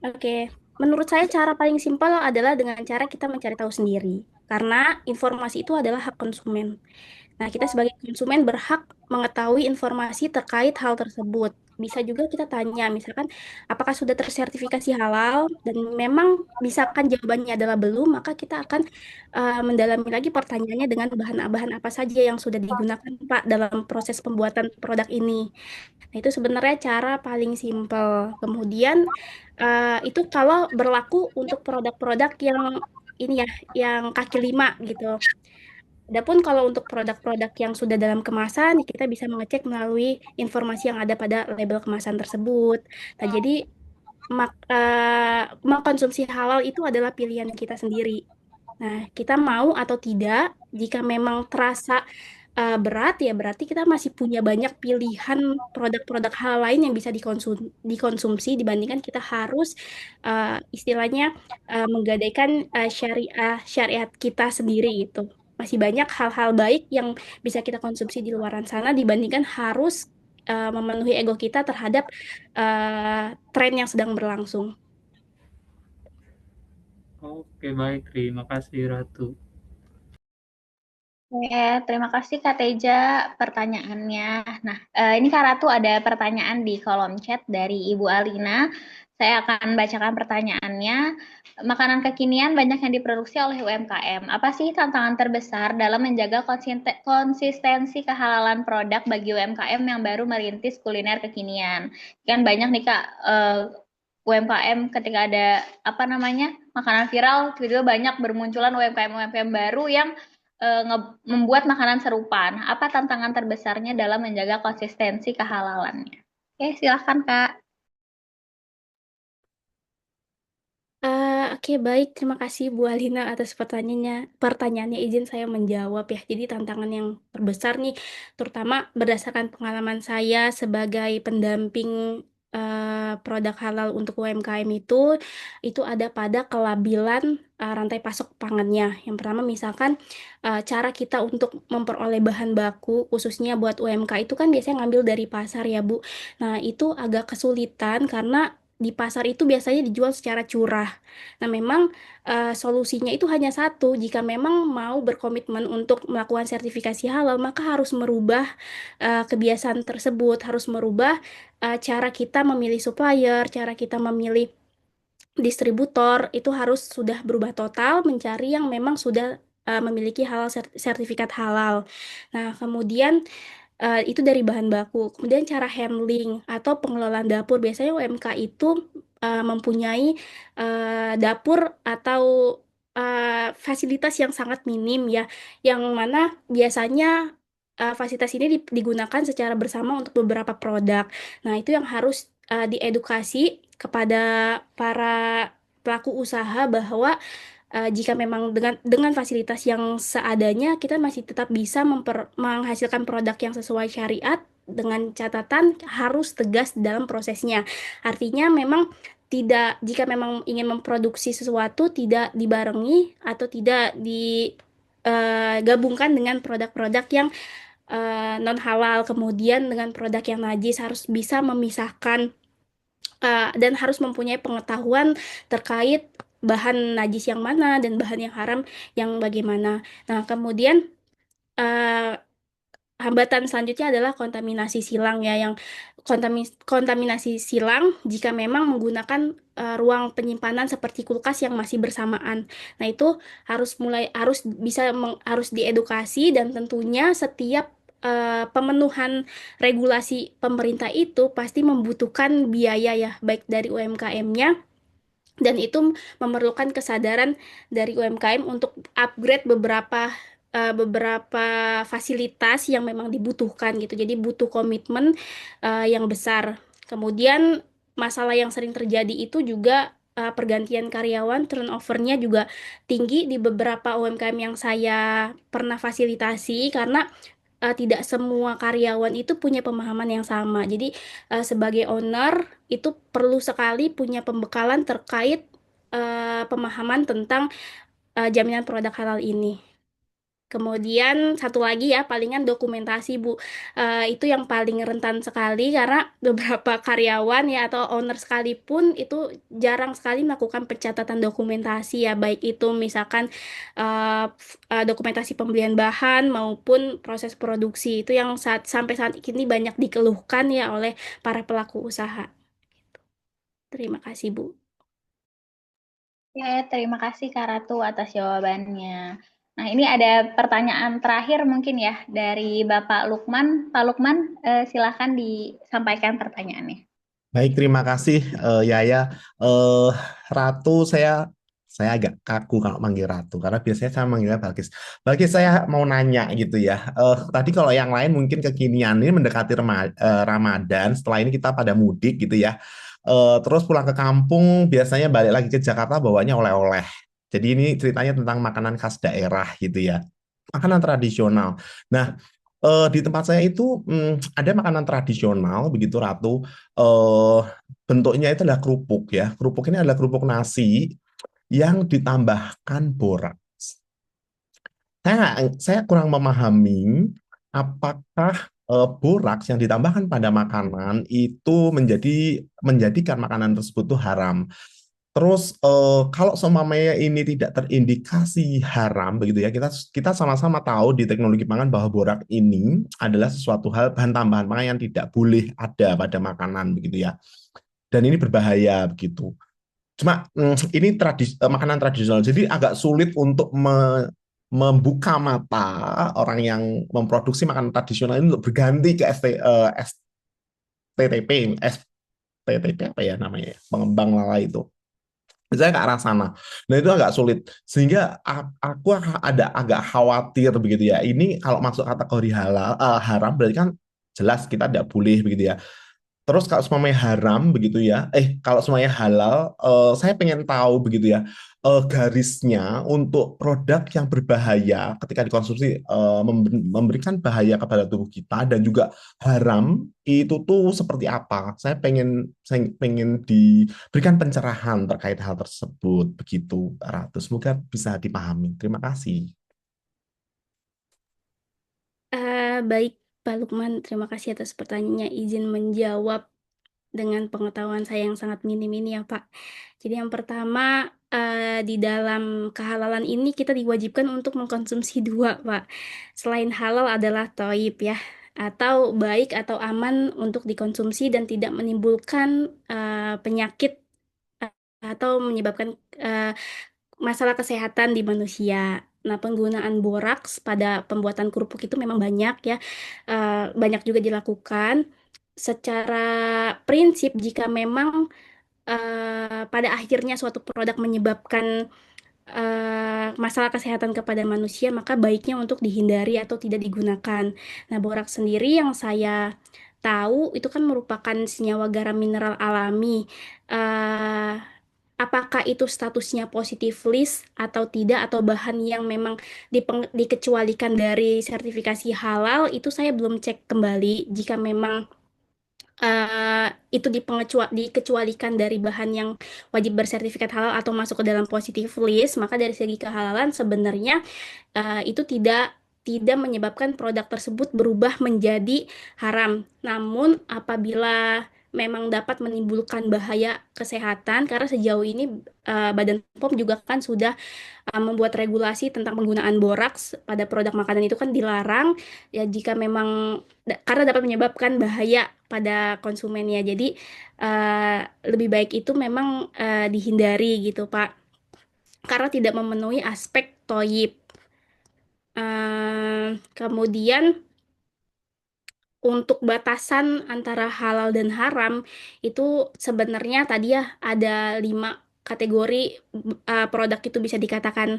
Oke. Menurut saya cara paling simpel adalah dengan cara kita mencari tahu sendiri. Karena informasi itu adalah hak konsumen. Nah, kita sebagai konsumen berhak mengetahui informasi terkait hal tersebut. Bisa juga kita tanya, misalkan, apakah sudah tersertifikasi halal? Dan memang misalkan jawabannya adalah belum, maka kita akan mendalami lagi pertanyaannya dengan bahan-bahan apa saja yang sudah digunakan, Pak, dalam proses pembuatan produk ini. Nah, itu sebenarnya cara paling simpel. Kemudian, itu kalau berlaku untuk produk-produk yang ini ya, yang kaki lima gitu. Adapun kalau untuk produk-produk yang sudah dalam kemasan, kita bisa mengecek melalui informasi yang ada pada label kemasan tersebut. Nah, jadi mengkonsumsi halal itu adalah pilihan kita sendiri. Nah, kita mau atau tidak, jika memang terasa berat, ya berarti kita masih punya banyak pilihan produk-produk halal lain yang bisa dikonsumsi dibandingkan kita harus istilahnya menggadaikan syariat kita sendiri itu. Masih banyak hal-hal baik yang bisa kita konsumsi di luaran sana dibandingkan harus memenuhi ego kita terhadap tren yang sedang berlangsung. Oke, baik, terima kasih Ratu. Oke, terima kasih Kak Teja pertanyaannya. Nah, ini Kak Ratu ada pertanyaan di kolom chat dari Ibu Alina. Saya akan bacakan pertanyaannya. Makanan kekinian banyak yang diproduksi oleh UMKM. Apa sih tantangan terbesar dalam menjaga konsistensi kehalalan produk bagi UMKM yang baru merintis kuliner kekinian? Kan banyak nih Kak UMKM ketika ada makanan viral, tiba-tiba banyak bermunculan UMKM baru yang membuat makanan serupa. Nah, apa tantangan terbesarnya dalam menjaga konsistensi kehalalannya? Oke, silahkan Kak. Oke, baik. Terima kasih Bu Alina atas pertanyaannya. Izin saya menjawab ya. Jadi tantangan yang terbesar nih, terutama berdasarkan pengalaman saya sebagai pendamping produk halal untuk UMKM itu ada pada kelabilan rantai pasok pangannya. Yang pertama misalkan cara kita untuk memperoleh bahan baku khususnya buat UMK itu kan biasanya ngambil dari pasar ya Bu. Nah itu agak kesulitan karena di pasar itu biasanya dijual secara curah. Nah memang solusinya itu hanya satu. Jika memang mau berkomitmen untuk melakukan sertifikasi halal, maka harus merubah kebiasaan tersebut, harus merubah cara kita memilih supplier, cara kita memilih distributor itu harus sudah berubah total mencari yang memang sudah memiliki halal sertifikat halal. Nah, kemudian itu dari bahan baku. Kemudian cara handling atau pengelolaan dapur. Biasanya UMK itu mempunyai dapur atau fasilitas yang sangat minim ya, yang mana biasanya fasilitas ini digunakan secara bersama untuk beberapa produk. Nah, itu yang harus diedukasi kepada para pelaku usaha bahwa jika memang dengan fasilitas yang seadanya kita masih tetap bisa menghasilkan produk yang sesuai syariat dengan catatan harus tegas dalam prosesnya. Artinya memang tidak jika memang ingin memproduksi sesuatu tidak dibarengi atau tidak digabungkan dengan produk-produk yang non halal, kemudian dengan produk yang najis harus bisa memisahkan dan harus mempunyai pengetahuan terkait bahan najis yang mana dan bahan yang haram yang bagaimana. Nah, kemudian uh, hambatan selanjutnya adalah kontaminasi silang ya, yang kontaminasi silang jika memang menggunakan ruang penyimpanan seperti kulkas yang masih bersamaan. Nah, itu harus diedukasi dan tentunya setiap pemenuhan regulasi pemerintah itu pasti membutuhkan biaya ya, baik dari UMKM-nya dan itu memerlukan kesadaran dari UMKM untuk upgrade beberapa fasilitas yang memang dibutuhkan gitu. Jadi butuh komitmen yang besar. Kemudian masalah yang sering terjadi itu juga pergantian karyawan, turnover-nya juga tinggi di beberapa UMKM yang saya pernah fasilitasi karena tidak semua karyawan itu punya pemahaman yang sama. Jadi sebagai owner itu perlu sekali punya pembekalan terkait pemahaman tentang jaminan produk halal ini. Kemudian satu lagi ya, palingan dokumentasi Bu. Itu yang paling rentan sekali karena beberapa karyawan ya atau owner sekalipun itu jarang sekali melakukan pencatatan dokumentasi ya, baik itu misalkan dokumentasi pembelian bahan maupun proses produksi. Itu yang sampai saat ini banyak dikeluhkan ya oleh para pelaku usaha. Terima kasih Bu. Ya, terima kasih Kak Ratu atas jawabannya. Nah, ini ada pertanyaan terakhir mungkin ya dari Bapak Lukman. Pak Lukman, silakan disampaikan pertanyaannya. Baik, terima kasih Yaya. Ratu, saya agak kaku kalau manggil Ratu karena biasanya saya manggilnya Balkis. Balkis, saya mau nanya gitu ya. Tadi kalau yang lain mungkin kekinian ini mendekati Ramadan. Setelah ini kita pada mudik gitu ya. Terus pulang ke kampung biasanya balik lagi ke Jakarta bawanya oleh-oleh. Jadi ini ceritanya tentang makanan khas daerah gitu ya. Makanan tradisional. Nah, di tempat saya itu ada makanan tradisional begitu Ratu. Bentuknya itu adalah kerupuk ya. Kerupuk ini adalah kerupuk nasi yang ditambahkan boraks. Saya kurang memahami apakah boraks yang ditambahkan pada makanan itu menjadikan makanan tersebut itu haram. Terus kalau seumpamanya ini tidak terindikasi haram begitu ya, kita sama-sama tahu di teknologi pangan bahwa borak ini adalah sesuatu hal bahan tambahan pangan yang tidak boleh ada pada makanan begitu ya. Dan ini berbahaya begitu. Cuma ini makanan tradisional, jadi agak sulit untuk membuka mata orang yang memproduksi makanan tradisional ini untuk berganti ke STTP apa ya namanya, pengembang lala itu. Saya ke arah sana. Nah itu agak sulit. Sehingga aku agak khawatir begitu ya. Ini kalau masuk kategori haram berarti kan jelas kita tidak boleh begitu ya. Terus kalau semuanya haram begitu ya, kalau semuanya halal, saya pengen tahu begitu ya, garisnya untuk produk yang berbahaya ketika dikonsumsi, memberikan bahaya kepada tubuh kita dan juga haram itu tuh seperti apa? Saya pengen diberikan pencerahan terkait hal tersebut begitu, Ratu. Semoga bisa dipahami. Terima kasih. Baik, Pak Lukman, terima kasih atas pertanyaannya. Izin menjawab dengan pengetahuan saya yang sangat minim ini ya, Pak. Jadi yang pertama, di dalam kehalalan ini kita diwajibkan untuk mengkonsumsi dua, Pak. Selain halal adalah toib ya, atau baik atau aman untuk dikonsumsi dan tidak menimbulkan penyakit atau menyebabkan eh, masalah kesehatan di manusia. Nah, penggunaan boraks pada pembuatan kerupuk itu memang banyak ya, banyak juga dilakukan. Secara prinsip, jika memang pada akhirnya suatu produk menyebabkan masalah kesehatan kepada manusia, maka baiknya untuk dihindari atau tidak digunakan. Nah, boraks sendiri yang saya tahu itu kan merupakan senyawa garam mineral alami. Eh, Apakah itu statusnya positif list atau tidak, atau bahan yang memang dikecualikan dari sertifikasi halal, itu saya belum cek kembali. Jika memang itu dikecualikan dari bahan yang wajib bersertifikat halal atau masuk ke dalam positif list, maka dari segi kehalalan sebenarnya itu tidak menyebabkan produk tersebut berubah menjadi haram. Namun apabila memang dapat menimbulkan bahaya kesehatan, karena sejauh ini Badan POM juga kan sudah membuat regulasi tentang penggunaan boraks pada produk makanan itu kan dilarang ya, jika memang karena dapat menyebabkan bahaya pada konsumennya. Jadi eh, lebih baik itu memang dihindari gitu, Pak, karena tidak memenuhi aspek toyib. Kemudian untuk batasan antara halal dan haram itu sebenarnya tadi ya ada 5 kategori produk itu bisa dikatakan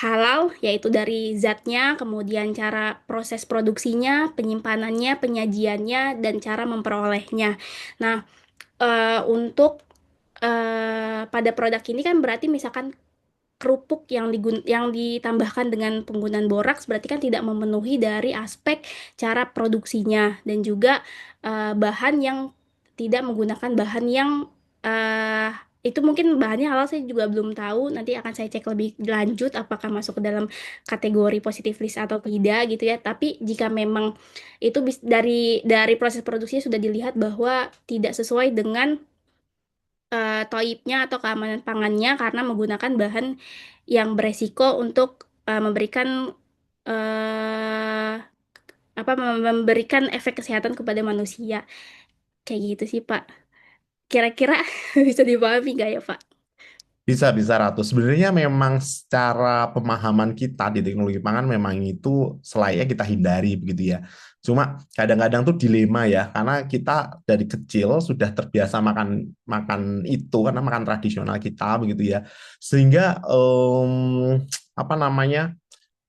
halal, yaitu dari zatnya, kemudian cara proses produksinya, penyimpanannya, penyajiannya, dan cara memperolehnya. Nah, untuk pada produk ini kan berarti misalkan kerupuk yang ditambahkan dengan penggunaan boraks berarti kan tidak memenuhi dari aspek cara produksinya, dan juga bahan yang tidak menggunakan bahan yang eh, itu mungkin bahannya halal, saya juga belum tahu. Nanti akan saya cek lebih lanjut apakah masuk ke dalam kategori positif list atau tidak gitu ya. Tapi jika memang itu dari proses produksinya sudah dilihat bahwa tidak sesuai dengan toibnya atau keamanan pangannya karena menggunakan bahan yang beresiko untuk memberikan eh, memberikan efek kesehatan kepada manusia. Kayak gitu sih, Pak. Kira-kira bisa dipahami nggak ya, Pak? Bisa Ratu. Sebenarnya memang secara pemahaman kita di teknologi pangan memang itu selayaknya kita hindari begitu ya. Cuma kadang-kadang tuh dilema ya, karena kita dari kecil sudah terbiasa makan makan itu karena makan tradisional kita begitu ya. Sehingga apa namanya?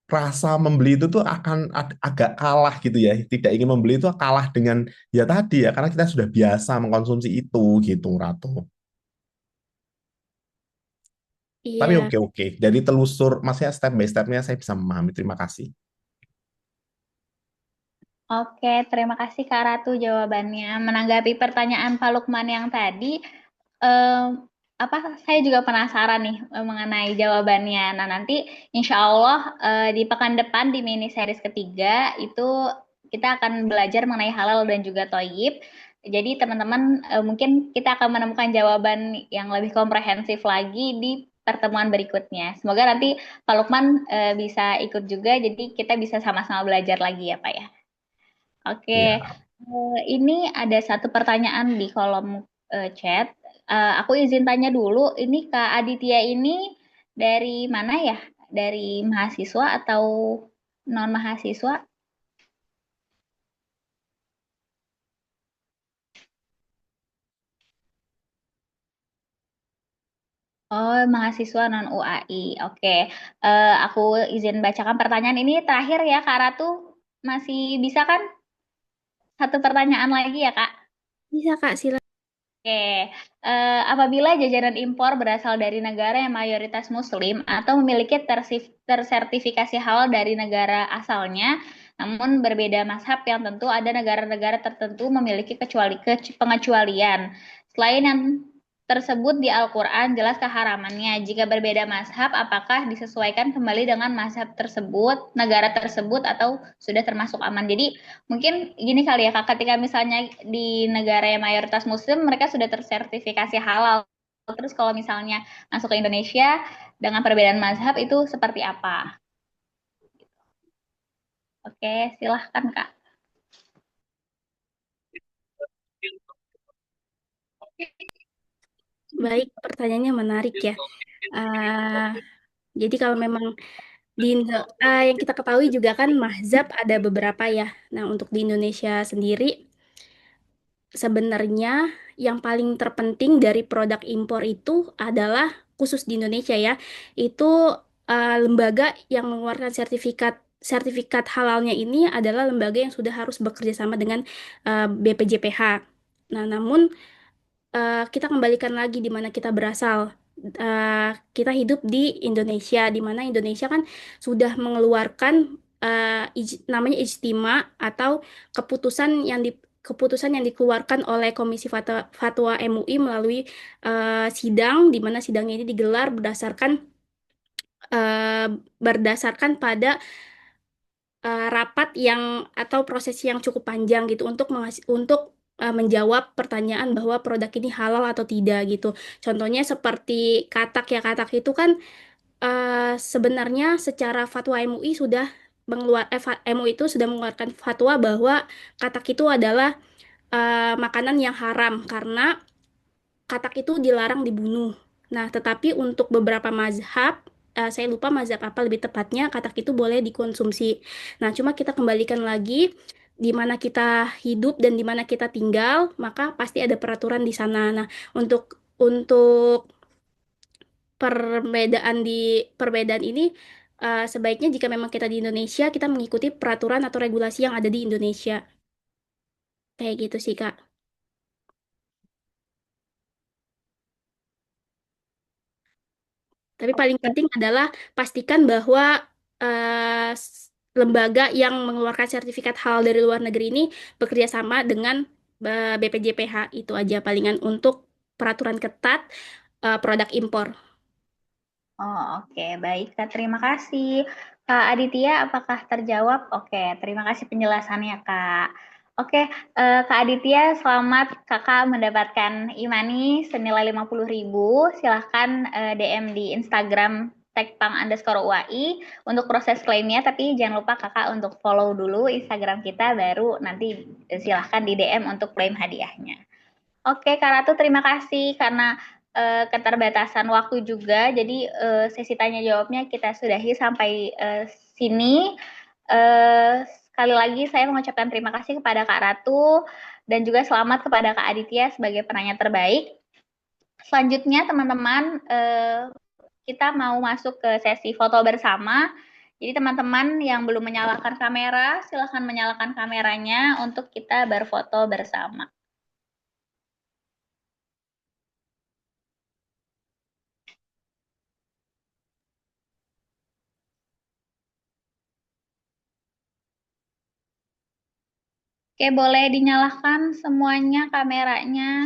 Rasa membeli itu tuh akan agak kalah gitu ya. Tidak ingin membeli itu kalah dengan ya tadi ya, karena kita sudah biasa mengkonsumsi itu gitu, Ratu. Tapi Iya. oke oke. Dari telusur, maksudnya step by stepnya saya bisa memahami. Terima kasih. Oke, terima kasih Kak Ratu jawabannya. Menanggapi pertanyaan Pak Lukman yang tadi, eh, saya juga penasaran nih mengenai jawabannya. Nah, nanti insya Allah di pekan depan di mini series ketiga itu kita akan belajar mengenai halal dan juga toyib. Jadi teman-teman mungkin kita akan menemukan jawaban yang lebih komprehensif lagi di pertemuan berikutnya. Semoga nanti Pak Lukman bisa ikut juga, jadi kita bisa sama-sama belajar lagi ya Pak ya. Oke, Ya. ini ada satu pertanyaan di kolom chat. Aku izin tanya dulu, ini Kak Aditya ini dari mana ya? Dari mahasiswa atau non mahasiswa? Oh, mahasiswa non UAI. Oke, aku izin bacakan pertanyaan ini terakhir ya, Kak Ratu. Masih bisa kan? Satu pertanyaan lagi ya, Kak? Bisa Kak, silakan. Oke, apabila jajanan impor berasal dari negara yang mayoritas Muslim atau memiliki tersertifikasi halal dari negara asalnya, namun berbeda mazhab yang tentu ada negara-negara tertentu memiliki pengecualian. Selain yang tersebut di Al-Quran jelas keharamannya. Jika berbeda mazhab, apakah disesuaikan kembali dengan mazhab tersebut, negara tersebut, atau sudah termasuk aman? Jadi mungkin gini kali ya Kak, ketika misalnya di negara yang mayoritas muslim mereka sudah tersertifikasi halal. Terus kalau misalnya masuk ke Indonesia dengan perbedaan mazhab itu seperti apa? Oke, silahkan Kak. Baik, pertanyaannya menarik ya. Ah, jadi kalau memang yang kita ketahui juga kan mazhab ada beberapa ya. Nah, untuk di Indonesia sendiri sebenarnya yang paling terpenting dari produk impor itu adalah khusus di Indonesia ya, itu lembaga yang mengeluarkan sertifikat sertifikat halalnya ini adalah lembaga yang sudah harus bekerja sama dengan BPJPH. Nah, namun kita kembalikan lagi di mana kita berasal. Kita hidup di Indonesia, di mana Indonesia kan sudah mengeluarkan namanya ijtima atau keputusan keputusan yang dikeluarkan oleh Komisi Fatwa MUI melalui sidang, di mana sidangnya ini digelar eh, berdasarkan pada rapat yang atau proses yang cukup panjang gitu untuk menjawab pertanyaan bahwa produk ini halal atau tidak gitu. Contohnya seperti katak ya, katak itu kan sebenarnya secara fatwa MUI sudah MUI itu sudah mengeluarkan fatwa bahwa katak itu adalah makanan yang haram karena katak itu dilarang dibunuh. Nah, tetapi untuk beberapa mazhab, saya lupa mazhab apa lebih tepatnya, katak itu boleh dikonsumsi. Nah, cuma kita kembalikan lagi di mana kita hidup dan di mana kita tinggal, maka pasti ada peraturan di sana. Nah, untuk perbedaan ini sebaiknya jika memang kita di Indonesia, kita mengikuti peraturan atau regulasi yang ada di Indonesia. Kayak gitu sih, Kak. Tapi paling Oke. penting adalah pastikan bahwa lembaga yang mengeluarkan sertifikat halal dari luar negeri ini bekerja sama dengan BPJPH. Itu aja palingan untuk peraturan ketat produk impor. Oh, oke. Baik, Kak. Terima kasih. Kak Aditya, apakah terjawab? Oke, terima kasih penjelasannya, Kak. Oke, Kak Aditya, selamat Kakak mendapatkan e-money senilai 50.000. Silahkan DM di Instagram @tekpang_UAI untuk proses klaimnya, tapi jangan lupa Kakak untuk follow dulu Instagram kita, baru nanti silahkan di DM untuk klaim hadiahnya. Oke, Kak Ratu, terima kasih karena keterbatasan waktu juga. Jadi sesi tanya jawabnya kita sudahi sampai sini. Sekali lagi saya mengucapkan terima kasih kepada Kak Ratu dan juga selamat kepada Kak Aditya sebagai penanya terbaik. Selanjutnya teman-teman kita mau masuk ke sesi foto bersama. Jadi teman-teman yang belum menyalakan kamera, silahkan menyalakan kameranya untuk kita berfoto bersama. Oke, boleh dinyalakan semuanya kameranya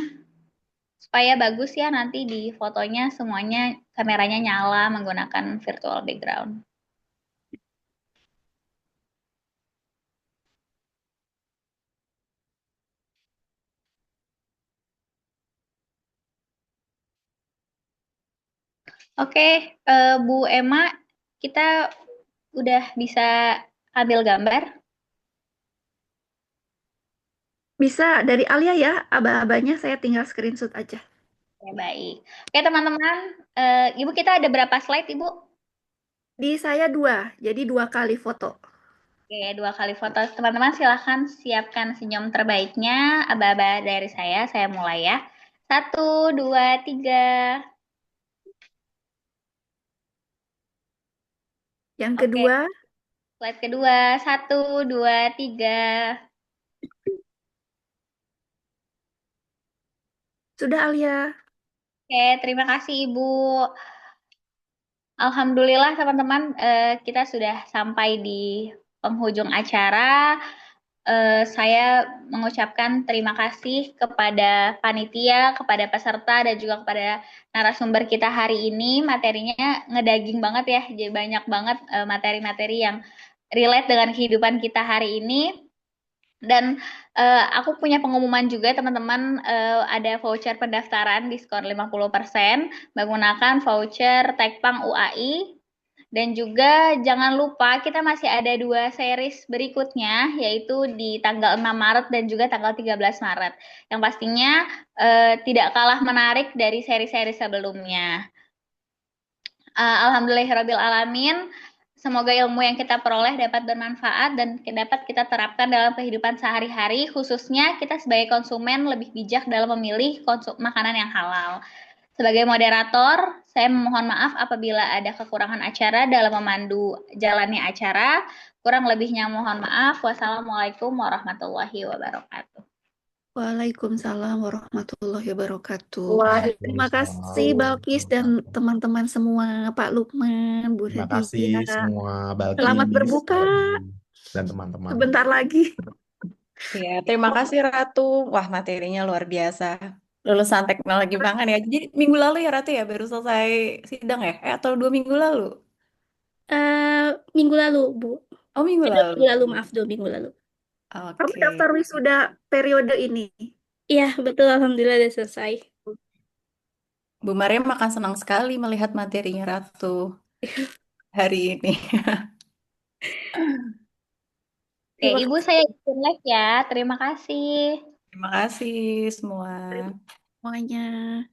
supaya bagus ya nanti di fotonya semuanya kameranya nyala menggunakan virtual background. Oke, Bu Emma, kita udah bisa ambil gambar? Bisa dari Alia ya, aba-abanya saya tinggal screenshot aja. Oke, baik. Oke, teman-teman, Ibu kita ada berapa slide, Ibu? Di saya 2, jadi 2 kali foto. Oke, 2 kali foto. Teman-teman silahkan siapkan senyum terbaiknya. Aba-aba dari saya mulai ya. 1, 2, 3. Yang Oke, kedua, slide kedua. 1, 2, 3. Sudah Alia. Oke, terima kasih Ibu. Alhamdulillah teman-teman, kita sudah sampai di penghujung acara. Saya mengucapkan terima kasih kepada panitia, kepada peserta, dan juga kepada narasumber kita hari ini. Materinya ngedaging banget ya, jadi banyak banget materi-materi yang relate dengan kehidupan kita hari ini. Dan aku punya pengumuman juga teman-teman, ada voucher pendaftaran diskon 50% menggunakan voucher Tekpang UAI. Dan juga jangan lupa kita masih ada 2 series berikutnya, yaitu di tanggal 6 Maret dan juga tanggal 13 Maret. Yang pastinya tidak kalah menarik dari seri-seri sebelumnya. Alhamdulillahirrabbilalamin. Semoga ilmu yang kita peroleh dapat bermanfaat dan dapat kita terapkan dalam kehidupan sehari-hari, khususnya kita sebagai konsumen lebih bijak dalam memilih makanan yang halal. Sebagai moderator, saya memohon maaf apabila ada kekurangan acara dalam memandu jalannya acara. Kurang lebihnya mohon maaf. Wassalamualaikum warahmatullahi wabarakatuh. Waalaikumsalam warahmatullahi wabarakatuh. Terima kasih Waalaikumsalam Balkis dan warahmatullahi teman-teman semua, Pak Lukman, Bu Terima kasih Nadia. semua Selamat Balkis, berbuka dan teman-teman. sebentar lagi. Ya, terima kasih Ratu. Wah, materinya luar biasa. Lulusan teknologi pangan ya. Jadi minggu lalu ya Ratu ya baru selesai sidang ya? Atau 2 minggu lalu? Minggu lalu, Bu. Oh, minggu 2 lalu. minggu lalu, maaf, 2 minggu lalu. Kamu Oke. daftar wisuda periode ini. Iya, betul. Alhamdulillah udah selesai. Bu Mariam akan senang sekali melihat materinya Ratu hari ini. Oke, Terima Ibu kasih saya izin live ya. Terima kasih. Terima kasih semua. Semuanya.